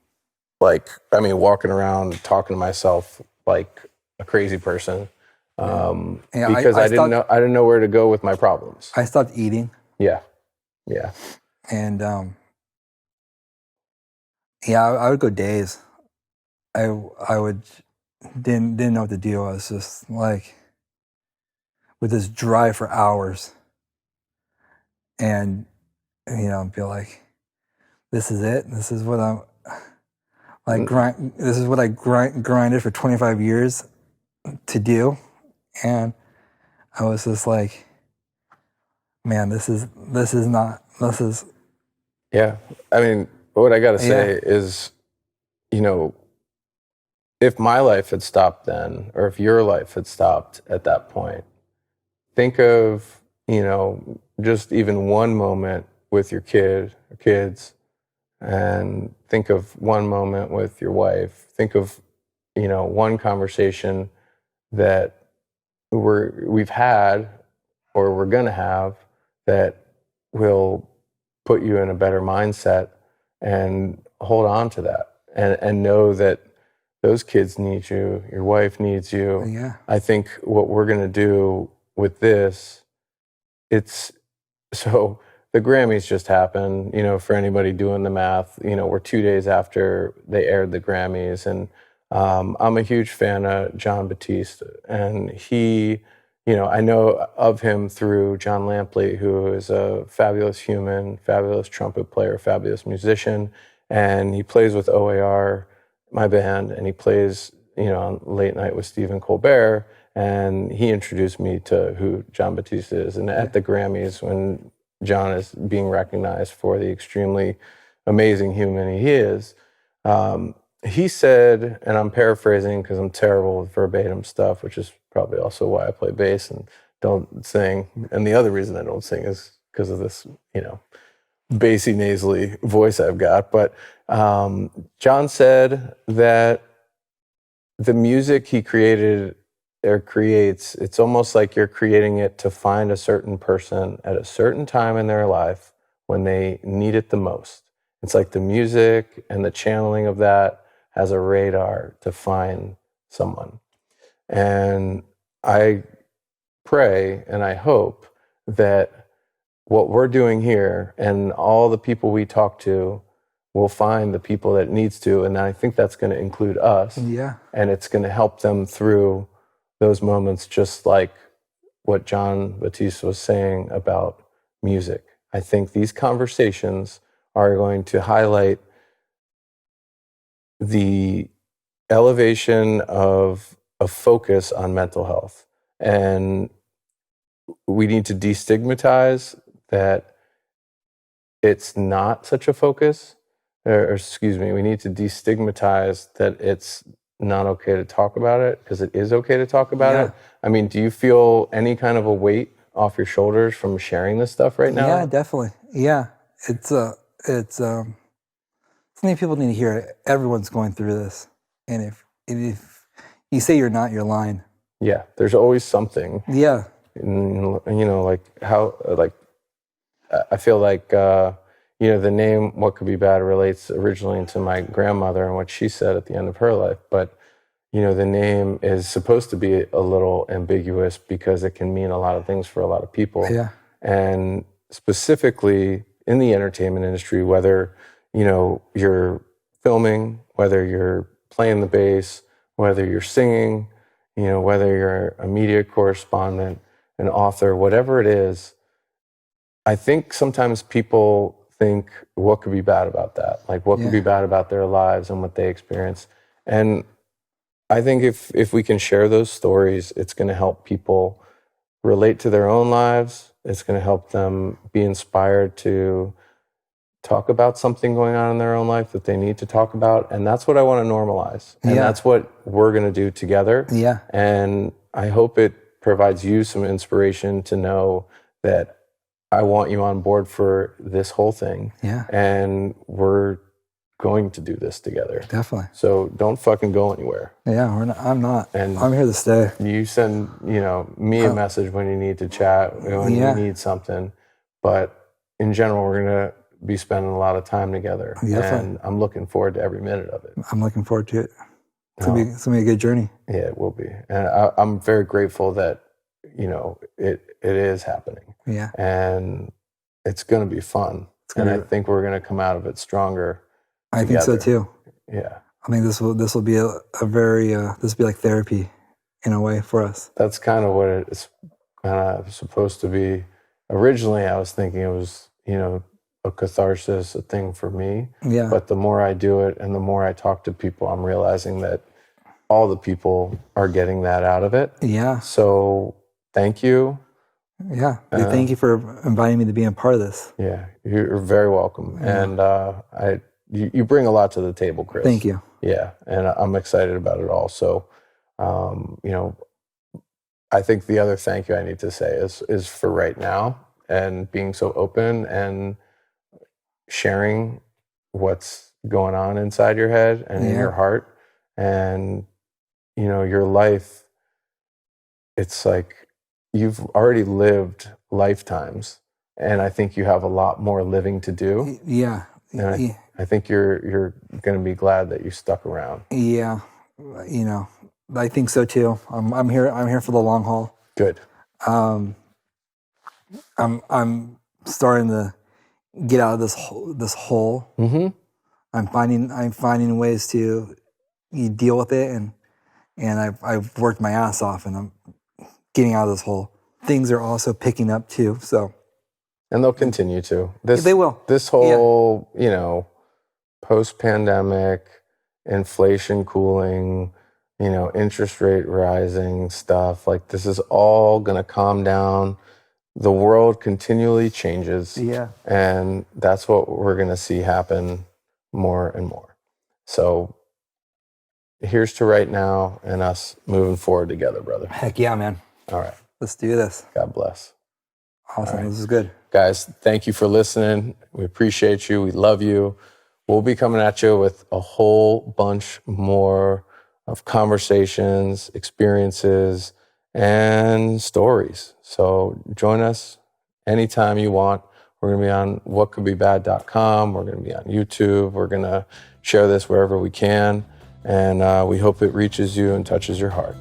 walking around talking to myself like a crazy person. Because I didn't know where to go with my problems. I stopped eating. Yeah. Yeah. And I would go days. I would didn't know what to do. I was just like with this drive for hours. And be like, this is it. This is what I'm like this is what I grinded for 25 years to do. And I was just like, man, this is Yeah. I mean, what I got to say is, you know, if my life had stopped then, or if your life had stopped at that point, think of, you know, just even one moment with your kid or kids, and think of one moment with your wife. Think of, you know, one conversation that we've had or we're going to have that will put you in a better mindset, and hold on to that, and know that those kids need you, your wife needs you. Yeah. I think what we're going to do with this, it's so the Grammys just happened, you know, for anybody doing the math, you know, we're 2 days after they aired the Grammys. And I'm a huge fan of John Batiste. And he, you know, I know of him through John Lampley, who is a fabulous human, fabulous trumpet player, fabulous musician. And he plays with OAR, my band, and he plays, you know, on Late Night with Stephen Colbert. And he introduced me to who John Batiste is. And at the Grammys, when John is being recognized for the extremely amazing human he is, he said, and I'm paraphrasing because I'm terrible with verbatim stuff, which is probably also why I play bass and don't sing. And the other reason I don't sing is because of this, you know, bassy, nasally voice I've got. But John said that the music he created or creates, it's almost like you're creating it to find a certain person at a certain time in their life when they need it the most. It's like the music and the channeling of that has a radar to find someone. And I pray and I hope that what we're doing here and all the people we talk to will find the people that it needs to. And I think that's going to include us. Yeah. And it's going to help them through those moments, just like what John Batiste was saying about music. I think these conversations are going to highlight the elevation of a focus on mental health. And we need to destigmatize that it's not such a focus, or excuse me, we need to destigmatize that it's not okay to talk about it, because it is okay to talk about it. I mean, do you feel any kind of a weight off your shoulders from sharing this stuff right now? Yeah, definitely. Yeah. It's something people need to hear. Everyone's going through this. And if you say you're not, you're lying. Yeah, there's always something. Yeah. And, you know, like how, like, I feel like, you know, the name What Could Be Bad relates originally to my grandmother and what she said at the end of her life. But, you know, the name is supposed to be a little ambiguous because it can mean a lot of things for a lot of people. Yeah. And specifically in the entertainment industry, whether, you know, you're filming, whether you're playing the bass, whether you're singing, you know, whether you're a media correspondent, an author, whatever it is, I think sometimes people think, what could be bad about that? Like, what could be bad about their lives and what they experience? And I think if we can share those stories, it's going to help people relate to their own lives. It's going to help them be inspired to talk about something going on in their own life that they need to talk about. And that's what I want to normalize. And that's what we're going to do together. Yeah. And I hope it provides you some inspiration to know that I want you on board for this whole thing. Yeah. And we're going to do this together. Definitely. So don't fucking go anywhere. Yeah, I'm not. And I'm here to stay. You send, you know, me a message when you need to chat, when you need something. But in general, we're going to be spending a lot of time together. And I'm looking forward to every minute of it. I'm looking forward to it. It's going to be a good journey. Yeah, it will be. And I'm very grateful that, you know, it is happening. Yeah. And it's going to be fun. And I think we're going to come out of it stronger. I think so too. Yeah. I think this will be a very this will be like therapy in a way for us. That's kind of what it's kind of supposed to be. Originally, I was thinking it was, you know, a catharsis, a thing for me. Yeah. But the more I do it and the more I talk to people, I'm realizing that all the people are getting that out of it. Yeah. So thank you Yeah. Thank you for inviting me to be a part of this. Yeah, you're very welcome. And you bring a lot to the table, Chris. Thank you. Yeah, and I'm excited about it all. So, I think the other thank you I need to say is for right now and being so open and sharing what's going on inside your head and in your heart. And, your life, it's like you've already lived lifetimes, and I think you have a lot more living to do. Yeah. And I think you're going to be glad that you stuck around. Yeah. I think so too. I'm here for the long haul. Good. I'm starting to get out of this hole. Mm-hmm. I'm finding ways to deal with it, and I've worked my ass off, and I'm getting out of this hole. Things are also picking up too. And they'll continue to. They will. This whole, post-pandemic, inflation cooling, interest rate rising stuff, like this is all going to calm down. The world continually changes. Yeah. And that's what we're going to see happen more and more. So here's to right now and us moving forward together, brother. Heck yeah, man. All right. Let's do this. God bless. Awesome. Right. This is good. Guys, thank you for listening. We appreciate you. We love you. We'll be coming at you with a whole bunch more of conversations, experiences, and stories. So join us anytime you want. We're going to be on whatcouldbebad.com. We're going to be on YouTube. We're going to share this wherever we can. And we hope it reaches you and touches your heart.